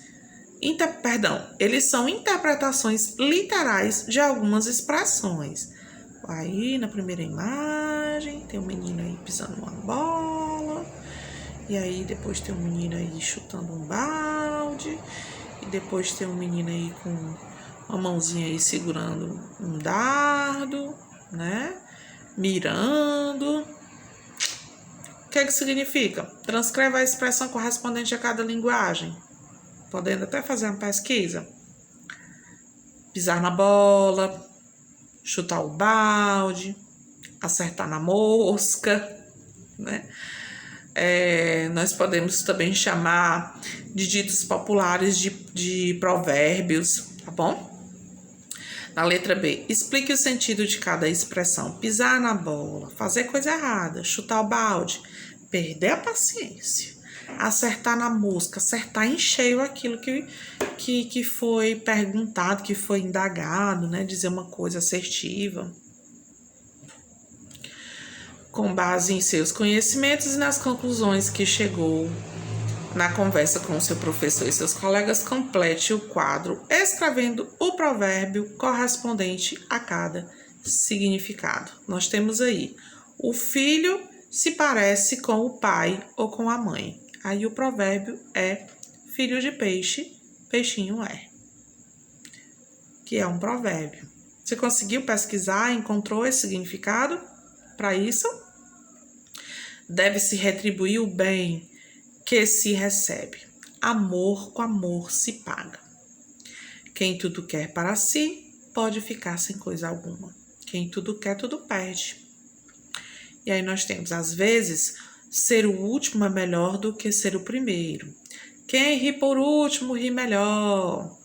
Eles são interpretações literais de algumas expressões. Aí, na primeira imagem, tem um menino aí pisando uma bola. E aí, depois tem um menino aí chutando um balde. E depois tem um menino aí com uma mãozinha aí segurando um dardo, né? Mirando. O que significa? Transcreva a expressão correspondente a cada linguagem, podendo até fazer uma pesquisa. Pisar na bola, chutar o balde, acertar na mosca, né? Nós podemos também chamar de ditos populares de provérbios, tá bom? Na letra B, explique o sentido de cada expressão. Pisar na bola, fazer coisa errada, chutar o balde, perder a paciência, acertar na mosca, acertar em cheio aquilo que foi perguntado, que foi indagado, né? Dizer uma coisa assertiva. Com base em seus conhecimentos e nas conclusões que chegou na conversa com o seu professor e seus colegas, complete o quadro escrevendo o provérbio correspondente a cada significado. Nós temos aí: o filho se parece com o pai ou com a mãe. Aí o provérbio é: filho de peixe, peixinho é. Que é um provérbio. Você conseguiu pesquisar, encontrou esse significado para isso? Deve-se retribuir o bem que se recebe. Amor com amor se paga. Quem tudo quer para si, pode ficar sem coisa alguma. Quem tudo quer, tudo perde. E aí nós temos, às vezes, ser o último é melhor do que ser o primeiro. Quem ri por último, ri melhor.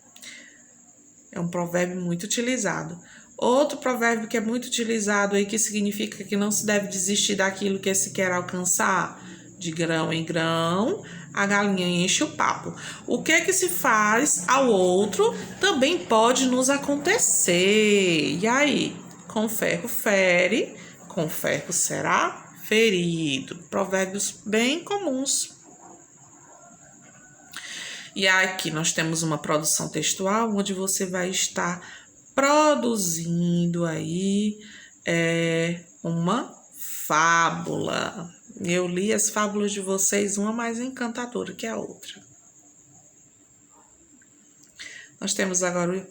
É um provérbio muito utilizado. Outro provérbio que é muito utilizado aí, que significa que não se deve desistir daquilo que se quer alcançar. De grão em grão, a galinha enche o papo. O que se faz ao outro também pode nos acontecer. E aí? Com ferro fere, com ferro será ferido. Provérbios bem comuns. E aqui nós temos uma produção textual onde você vai estar produzindo aí uma fábula. Eu li as fábulas de vocês, uma mais encantadora que a outra. Nós temos agora,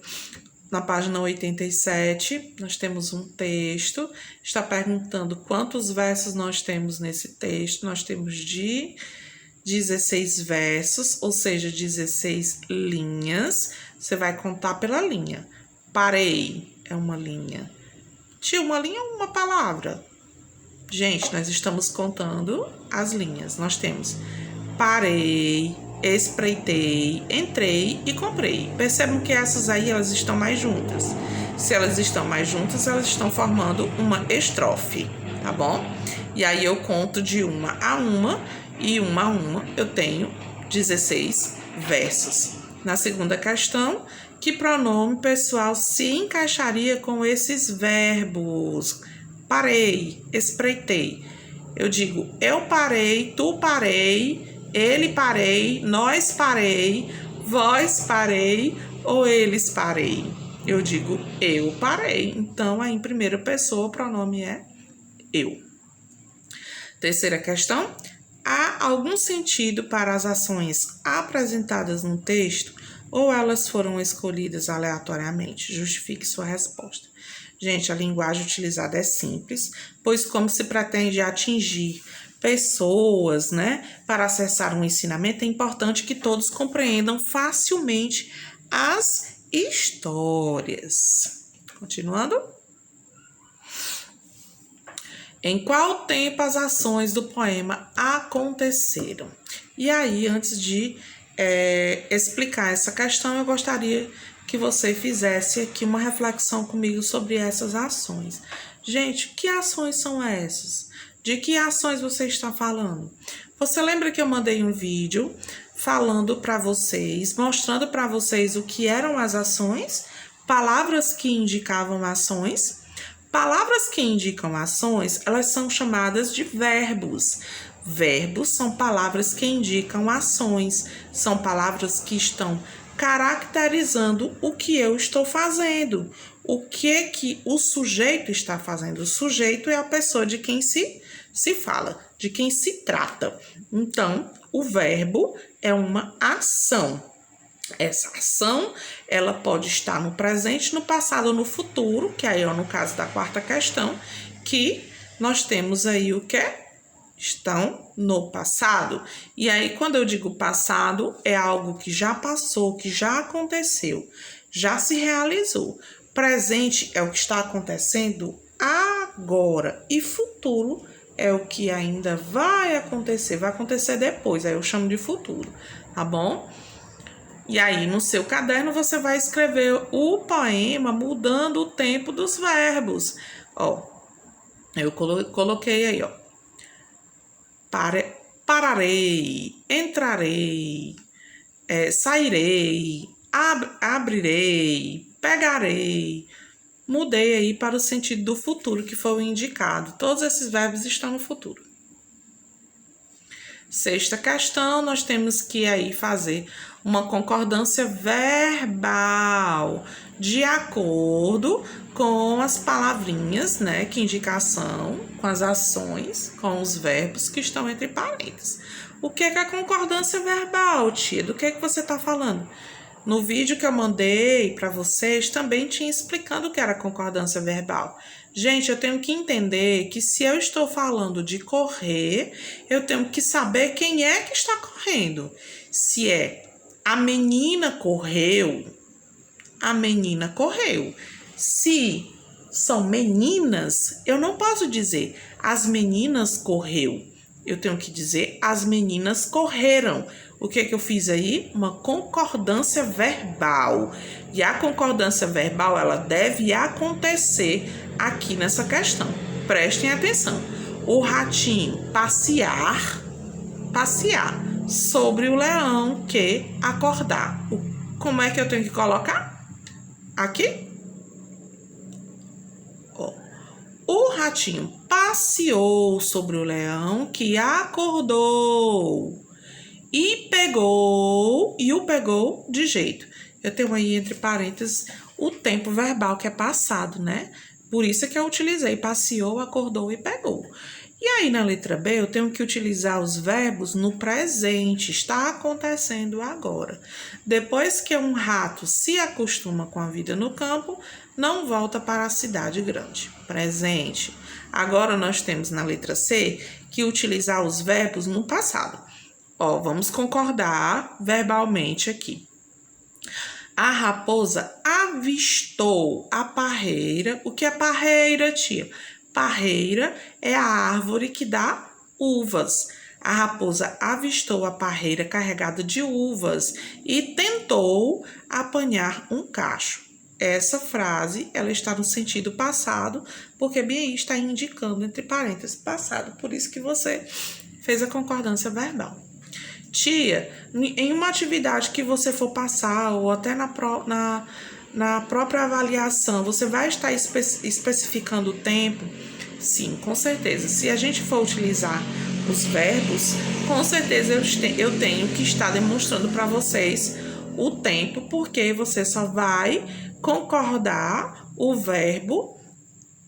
na página 87, nós temos um texto. Está perguntando quantos versos nós temos nesse texto. Nós temos de 16 versos, ou seja, 16 linhas. Você vai contar pela linha. Parei é uma linha. Tio, uma linha é uma palavra. Gente, nós estamos contando as linhas. Nós temos parei, espreitei, entrei e comprei. Percebam que essas aí, elas estão mais juntas. Se elas estão mais juntas, elas estão formando uma estrofe, tá bom? E aí eu conto de uma a uma, e uma a uma eu tenho 16 versos. Na segunda questão, que pronome pessoal se encaixaria com esses verbos? Parei, espreitei. Eu digo eu parei, tu parei, ele parei, nós parei, vós parei ou eles parei. Eu digo eu parei. Então, aí em primeira pessoa o pronome é eu. Terceira questão. Há algum sentido para as ações apresentadas no texto ou elas foram escolhidas aleatoriamente? Justifique sua resposta. Gente, a linguagem utilizada é simples, pois como se pretende atingir pessoas, né, para acessar um ensinamento, é importante que todos compreendam facilmente as histórias. Continuando. Em qual tempo as ações do poema aconteceram? E aí, antes de explicar essa questão, eu gostaria que você fizesse aqui uma reflexão comigo sobre essas ações. Gente, que ações são essas? De que ações você está falando? Você lembra que eu mandei um vídeo falando para vocês, mostrando para vocês o que eram as ações, palavras que indicavam ações? Palavras que indicam ações, elas são chamadas de verbos. Verbos são palavras que indicam ações, são palavras que estão caracterizando o que eu estou fazendo, o que o sujeito está fazendo. O sujeito é a pessoa de quem se fala, de quem se trata. Então, o verbo é uma ação. Essa ação, ela pode estar no presente, no passado ou no futuro, que aí é no caso da quarta questão, que nós temos aí o que? Estão no passado. E aí, quando eu digo passado, é algo que já passou, que já aconteceu, já se realizou. Presente é o que está acontecendo agora. E futuro é o que ainda vai acontecer depois. Aí eu chamo de futuro, tá bom? E aí, no seu caderno, você vai escrever o poema mudando o tempo dos verbos. Ó, eu coloquei aí, ó. Pararei, entrarei, sairei, abrirei, pegarei. Mudei aí para o sentido do futuro, que foi o indicado. Todos esses verbos estão no futuro. Sexta questão, nós temos que aí fazer uma concordância verbal de acordo com as palavrinhas, né, que indicação, com as ações, com os verbos que estão entre parênteses. O que é a concordância verbal, tia? Do que é que você está falando? No vídeo que eu mandei para vocês, também tinha explicando o que era concordância verbal. Gente, eu tenho que entender que se eu estou falando de correr, eu tenho que saber quem é que está correndo. Se é a menina correu, a menina correu. Se são meninas, eu não posso dizer as meninas correu. Eu tenho que dizer as meninas correram. O que eu fiz aí? Uma concordância verbal. E a concordância verbal, ela deve acontecer aqui nessa questão. Prestem atenção. O ratinho passear sobre o leão que acordar. Como é que eu tenho que colocar? Aqui. Ó. O ratinho passeou sobre o leão que acordou. E o pegou de jeito. Eu tenho aí entre parênteses o tempo verbal que é passado, né? Por isso é que eu utilizei passeou, acordou e pegou. E aí na letra B eu tenho que utilizar os verbos no presente, está acontecendo agora. Depois que um rato se acostuma com a vida no campo, não volta para a cidade grande. Presente. Agora nós temos na letra C que utilizar os verbos no passado. Ó, vamos concordar verbalmente aqui. A raposa avistou a parreira. O que é parreira, tia? Parreira é a árvore que dá uvas. A raposa avistou a parreira carregada de uvas e tentou apanhar um cacho. Essa frase, ela está no sentido passado, porque bem aí está indicando entre parênteses passado. Por isso que você fez a concordância verbal. Tia, em uma atividade que você for passar ou até na própria avaliação, você vai estar especificando o tempo? Sim, com certeza. Se a gente for utilizar os verbos, com certeza eu tenho que estar demonstrando para vocês o tempo, porque você só vai concordar o verbo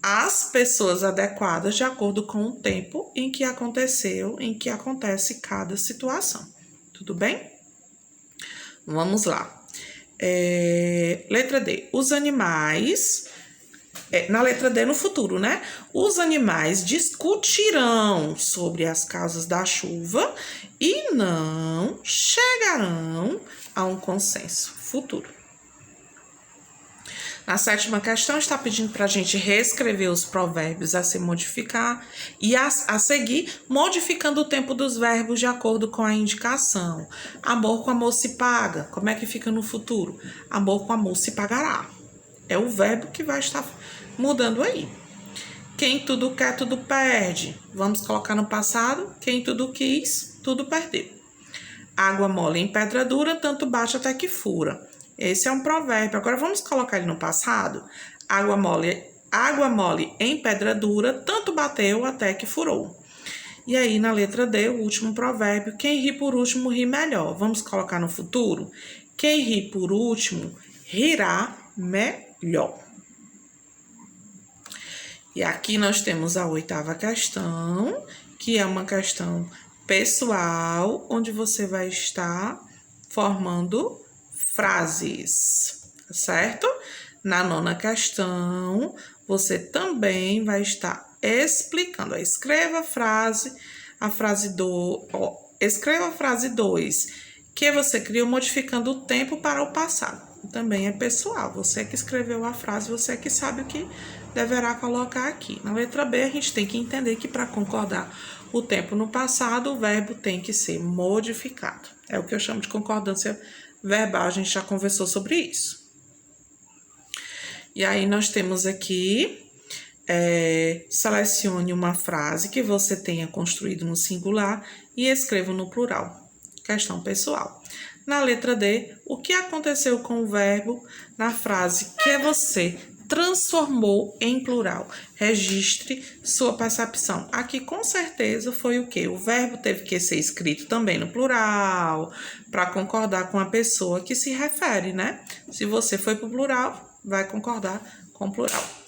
as pessoas adequadas de acordo com o tempo em que aconteceu, em que acontece cada situação. Tudo bem? Vamos lá. Letra D. Os animais... na letra D, no futuro, né? Os animais discutirão sobre as causas da chuva e não chegarão a um consenso. Futuro. Na 7ª questão, está pedindo para a gente reescrever os provérbios a se modificar e a seguir, modificando o tempo dos verbos de acordo com a indicação. Amor com amor se paga. Como é que fica no futuro? Amor com amor se pagará. É o verbo que vai estar mudando aí. Quem tudo quer, tudo perde. Vamos colocar no passado. Quem tudo quis, tudo perdeu. Água mole em pedra dura, tanto bate até que fura. Esse é um provérbio. Agora vamos colocar ele no passado. Água mole em pedra dura, tanto bateu até que furou. E aí, na letra D, o último provérbio. Quem ri por último ri melhor. Vamos colocar no futuro. Quem ri por último rirá melhor. E aqui nós temos a 8ª questão, que é uma questão pessoal, onde você vai estar formando frases, certo? Na 9ª questão, você também vai estar explicando. Escreva a frase 2, que você criou modificando o tempo para o passado. Também é pessoal, você que escreveu a frase, você que sabe o que deverá colocar aqui. Na letra B, a gente tem que entender que para concordar o tempo no passado, o verbo tem que ser modificado. É o que eu chamo de concordância verbal, a gente já conversou sobre isso. E aí, nós temos aqui, selecione uma frase que você tenha construído no singular e escreva no plural. Questão pessoal. Na letra D, o que aconteceu com o verbo na frase que você transformou em plural? Registre sua percepção. Aqui, com certeza, foi o quê? O verbo teve que ser escrito também no plural, para concordar com a pessoa que se refere, né? Se você foi para o plural, vai concordar com o plural.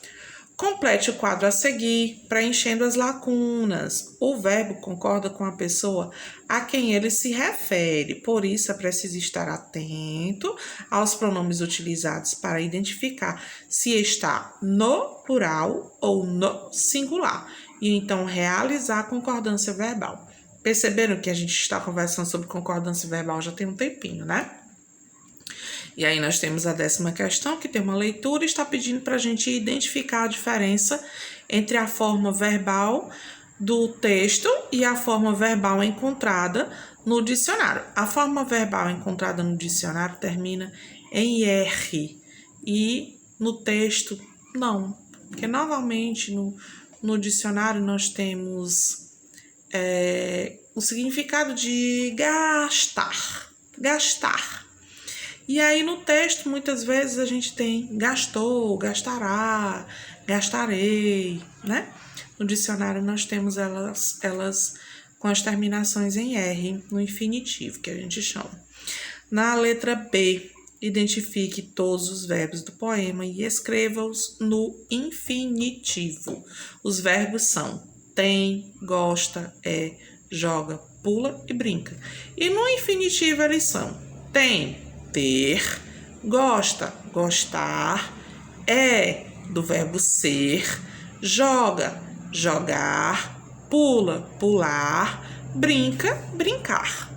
Complete o quadro a seguir, preenchendo as lacunas. O verbo concorda com a pessoa a quem ele se refere. Por isso, é preciso estar atento aos pronomes utilizados para identificar se está no plural ou no singular. E então, realizar a concordância verbal. Perceberam que a gente está conversando sobre concordância verbal já tem um tempinho, né? E aí nós temos a 10ª questão, que tem uma leitura e está pedindo para a gente identificar a diferença entre a forma verbal do texto e a forma verbal encontrada no dicionário. A forma verbal encontrada no dicionário termina em R e no texto não, porque novamente no dicionário nós temos o significado de gastar. E aí, no texto, muitas vezes a gente tem gastou, gastará, gastarei, né? No dicionário, nós temos elas com as terminações em R, no infinitivo, que a gente chama. Na letra B, identifique todos os verbos do poema e escreva-os no infinitivo. Os verbos são tem, gosta, joga, pula e brinca. E no infinitivo, eles são tem, ter, gosta, gostar, do verbo ser, joga, jogar, pula, pular, brinca, brincar.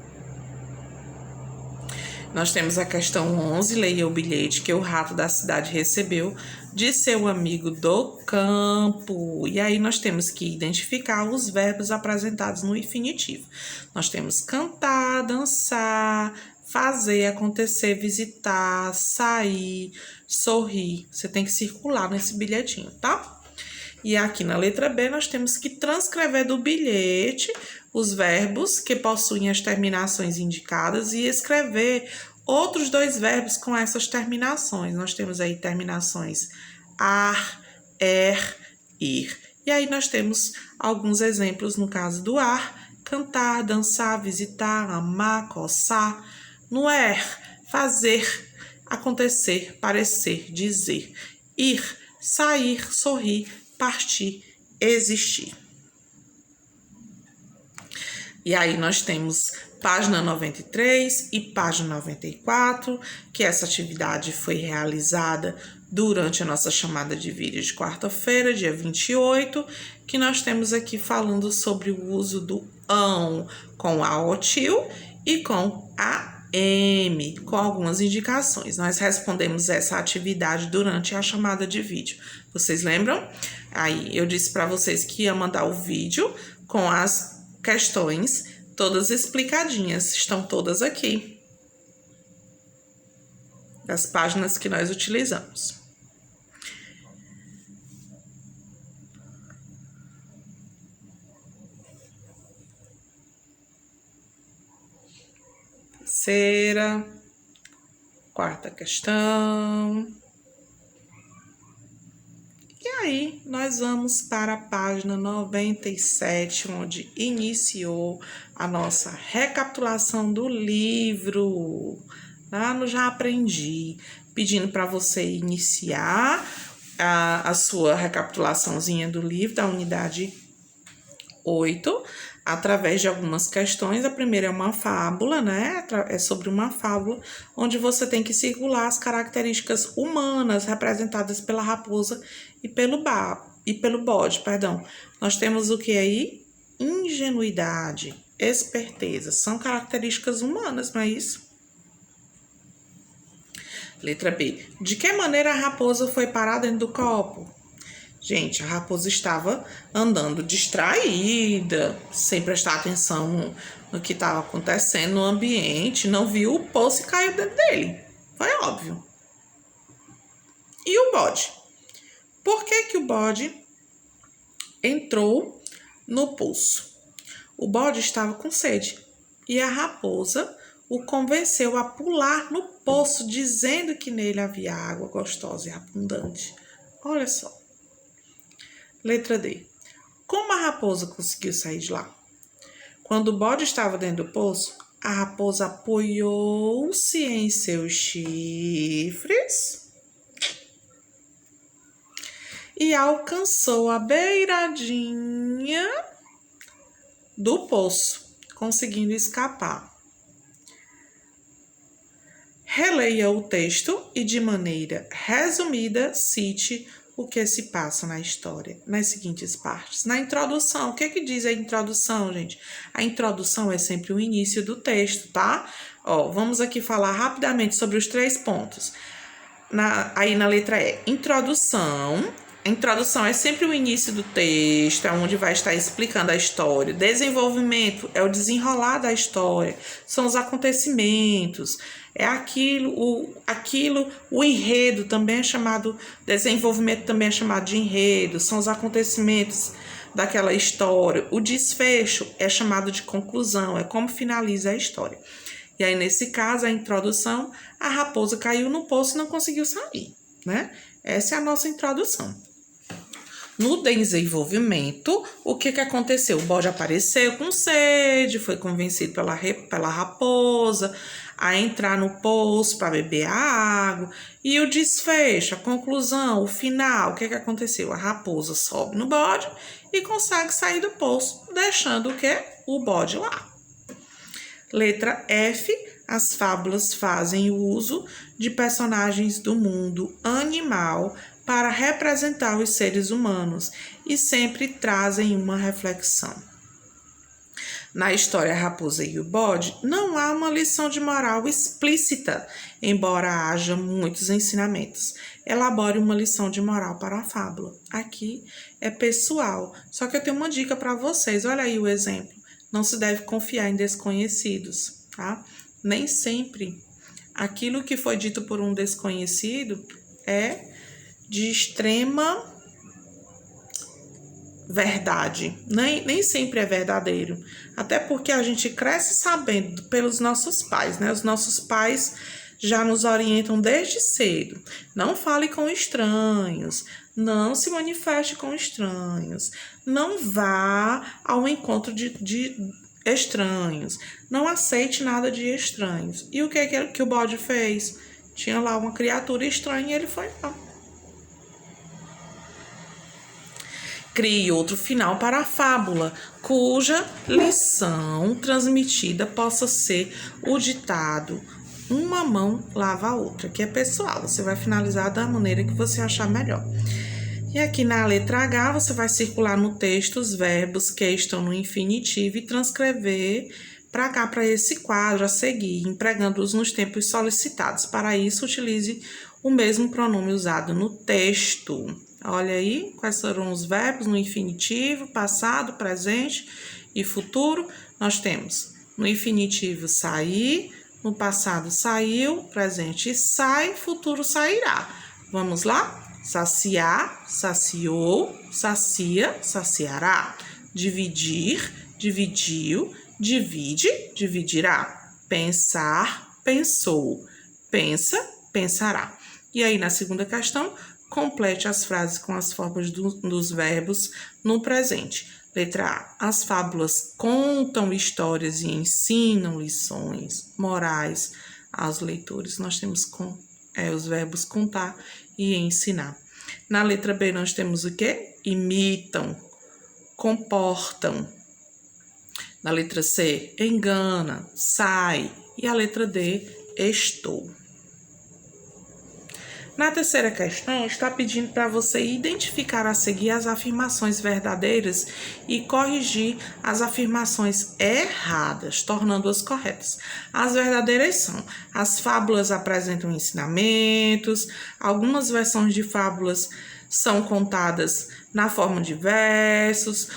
Nós temos a questão 11, leia o bilhete que o rato da cidade recebeu de seu amigo do campo. E aí nós temos que identificar os verbos apresentados no infinitivo. Nós temos cantar, dançar, fazer, acontecer, visitar, sair, sorrir. Você tem que circular nesse bilhetinho, tá? E aqui na letra B nós temos que transcrever do bilhete os verbos que possuem as terminações indicadas e escrever outros 2 verbos com essas terminações. Nós temos aí terminações ar, ir. E aí nós temos alguns exemplos no caso do ar: cantar, dançar, visitar, amar, coçar. No fazer, acontecer, parecer, dizer. Ir, sair, sorrir, partir, existir. E aí nós temos página 93 e página 94, que essa atividade foi realizada durante a nossa chamada de vídeo de quarta-feira, dia 28, que nós temos aqui falando sobre o uso do ão com a OTIL e com a M, com algumas indicações. Nós respondemos essa atividade durante a chamada de vídeo. Vocês lembram? Aí eu disse para vocês que ia mandar o vídeo com as questões todas explicadinhas. Estão todas aqui. Das páginas que nós utilizamos. Terceira, quarta questão. E aí, nós vamos para a página 97, onde iniciou a nossa recapitulação do livro. Lá no Já Aprendi, pedindo para você iniciar a sua recapitulaçãozinha do livro, da unidade 8, através de algumas questões. A primeira é uma fábula, né? É sobre uma fábula, onde você tem que circular as características humanas representadas pela raposa e pelo bode, perdão. Nós temos o que aí? Ingenuidade, esperteza. São características humanas, não é isso? Letra B. De que maneira a raposa foi parar dentro do copo? Gente, a raposa estava andando distraída, sem prestar atenção no que estava acontecendo no ambiente, não viu o poço e caiu dentro dele. Foi óbvio. E o bode? Por que o bode entrou no poço? O bode estava com sede e a raposa o convenceu a pular no poço, dizendo que nele havia água gostosa e abundante. Olha só. Letra D. Como a raposa conseguiu sair de lá? Quando o bode estava dentro do poço, a raposa apoiou-se em seus chifres e alcançou a beiradinha do poço, conseguindo escapar. Releia o texto e, de maneira resumida, cite o que se passa na história, nas seguintes partes. Na introdução, o que diz a introdução, gente? A introdução é sempre o início do texto, tá? Ó, vamos aqui falar rapidamente sobre os 3 pontos. Aí na letra E, introdução. A introdução é sempre o início do texto, é onde vai estar explicando a história. Desenvolvimento é o desenrolar da história, são os acontecimentos, é o enredo também é chamado, desenvolvimento também é chamado de enredo, são os acontecimentos daquela história. O desfecho é chamado de conclusão, é como finaliza a história. E aí, nesse caso, a introdução, a raposa caiu no poço e não conseguiu sair, né? Essa é a nossa introdução. No desenvolvimento, o que aconteceu? O bode apareceu com sede, foi convencido pela raposa a entrar no poço para beber a água. E o desfecho, a conclusão, o final, o que aconteceu? A raposa sobe no bode e consegue sair do poço, deixando o quê? O bode lá. Letra F. As fábulas fazem uso de personagens do mundo animal para representar os seres humanos e sempre trazem uma reflexão. Na história A Raposa e o Bode, não há uma lição de moral explícita, embora haja muitos ensinamentos. Elabore uma lição de moral para a fábula. Aqui é pessoal, só que eu tenho uma dica para vocês. Olha aí o exemplo. Não se deve confiar em desconhecidos, tá? Nem sempre aquilo que foi dito por um desconhecido é de extrema verdade. Nem sempre é verdadeiro. Até porque a gente cresce sabendo pelos nossos pais, né? Os nossos pais já nos orientam desde cedo. Não fale com estranhos, não se manifeste com estranhos, não vá ao encontro de estranhos, não aceite nada de estranhos. E o que o bode fez? Tinha lá uma criatura estranha e ele foi lá. Crie outro final para a fábula, cuja lição transmitida possa ser o ditado: uma mão lava a outra, que é pessoal. Você vai finalizar da maneira que você achar melhor. E aqui na letra H, você vai circular no texto os verbos que estão no infinitivo e transcrever para cá, para esse quadro a seguir, empregando-os nos tempos solicitados. Para isso, utilize o mesmo pronome usado no texto. Olha aí, quais foram os verbos no infinitivo, passado, presente e futuro. Nós temos no infinitivo sair, no passado saiu, presente sai, futuro sairá. Vamos lá? Saciar, saciou, sacia, saciará. Dividir, dividiu, divide, dividirá. Pensar, pensou. Pensa, pensará. E aí, na segunda questão, complete as frases com as formas dos verbos no presente. Letra A. As fábulas contam histórias e ensinam lições morais aos leitores. Nós temos os verbos contar e ensinar. Na letra B, nós temos o quê? Imitam, comportam. Na letra C, engana, sai. E a letra D, estou. Na terceira questão, está pedindo para você identificar a seguir as afirmações verdadeiras e corrigir as afirmações erradas, tornando-as corretas. As verdadeiras são: as fábulas apresentam ensinamentos, algumas versões de fábulas são contadas na forma de versos.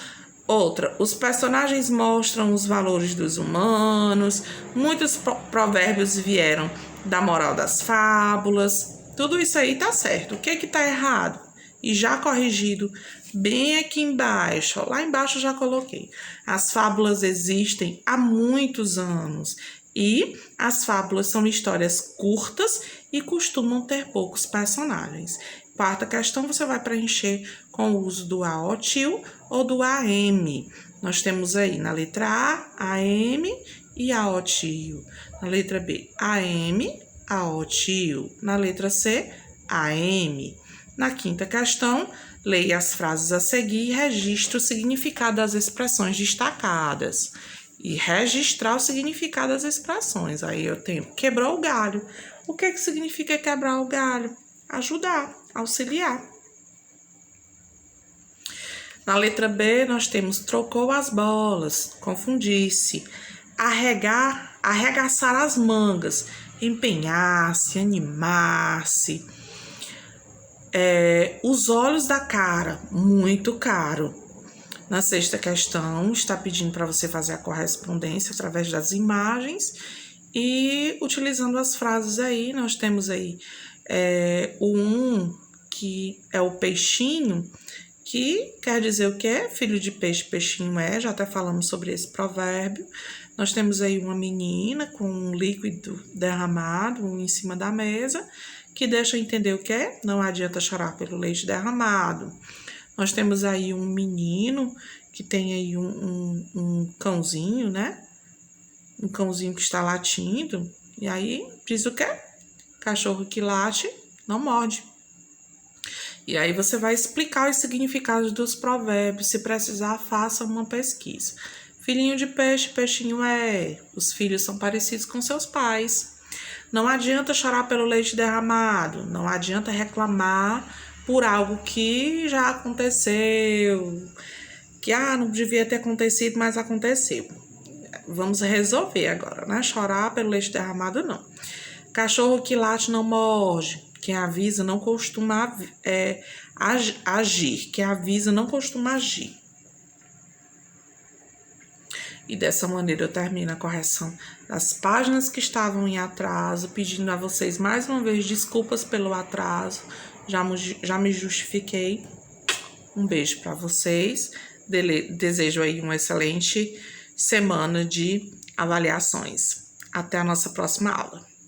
Outra, os personagens mostram os valores dos humanos, muitos provérbios vieram da moral das fábulas. Tudo isso aí tá certo. O que que tá errado? E já corrigido bem aqui embaixo. Ó, lá embaixo eu já coloquei. As fábulas existem há muitos anos. E as fábulas são histórias curtas e costumam ter poucos personagens. Quarta questão, você vai preencher com o uso do AOTIL ou do AM. Nós temos aí na letra A, AM e AOTIL. Na letra B, AM, AOTIL. Na letra C, AM. Na quinta questão, leia as frases a seguir e registre o significado das expressões destacadas. E registrar o significado das expressões. Aí eu tenho quebrou o galho. O que significa quebrar o galho? Ajudar, auxiliar. Na letra B, nós temos trocou as bolas, confundir-se, arregaçar as mangas, empenhar-se, animar-se. Os olhos da cara, muito caro. Na sexta questão, está pedindo para você fazer a correspondência através das imagens e utilizando as frases aí. Nós temos aí o que é o peixinho, que quer dizer o quê? Filho de peixe, peixinho é. Já até falamos sobre esse provérbio. Nós temos aí uma menina com um líquido derramado em cima da mesa, que deixa entender o quê? Não adianta chorar pelo leite derramado. Nós temos aí um menino que tem aí um cãozinho, né? Um cãozinho que está latindo. E aí diz o quê? Cachorro que late não morde. E aí você vai explicar os significados dos provérbios. Se precisar, faça uma pesquisa. Filhinho de peixe, peixinho é. Os filhos são parecidos com seus pais. Não adianta chorar pelo leite derramado. Não adianta reclamar por algo que já aconteceu. Que não devia ter acontecido, mas aconteceu. Vamos resolver agora, né? Chorar pelo leite derramado, não. Cachorro que late não morde. Quem avisa não costuma agir. Quem avisa não costuma agir. E dessa maneira eu termino a correção das páginas que estavam em atraso, pedindo a vocês mais uma vez desculpas pelo atraso. Já me justifiquei. Um beijo para vocês. Desejo aí uma excelente semana de avaliações. Até a nossa próxima aula.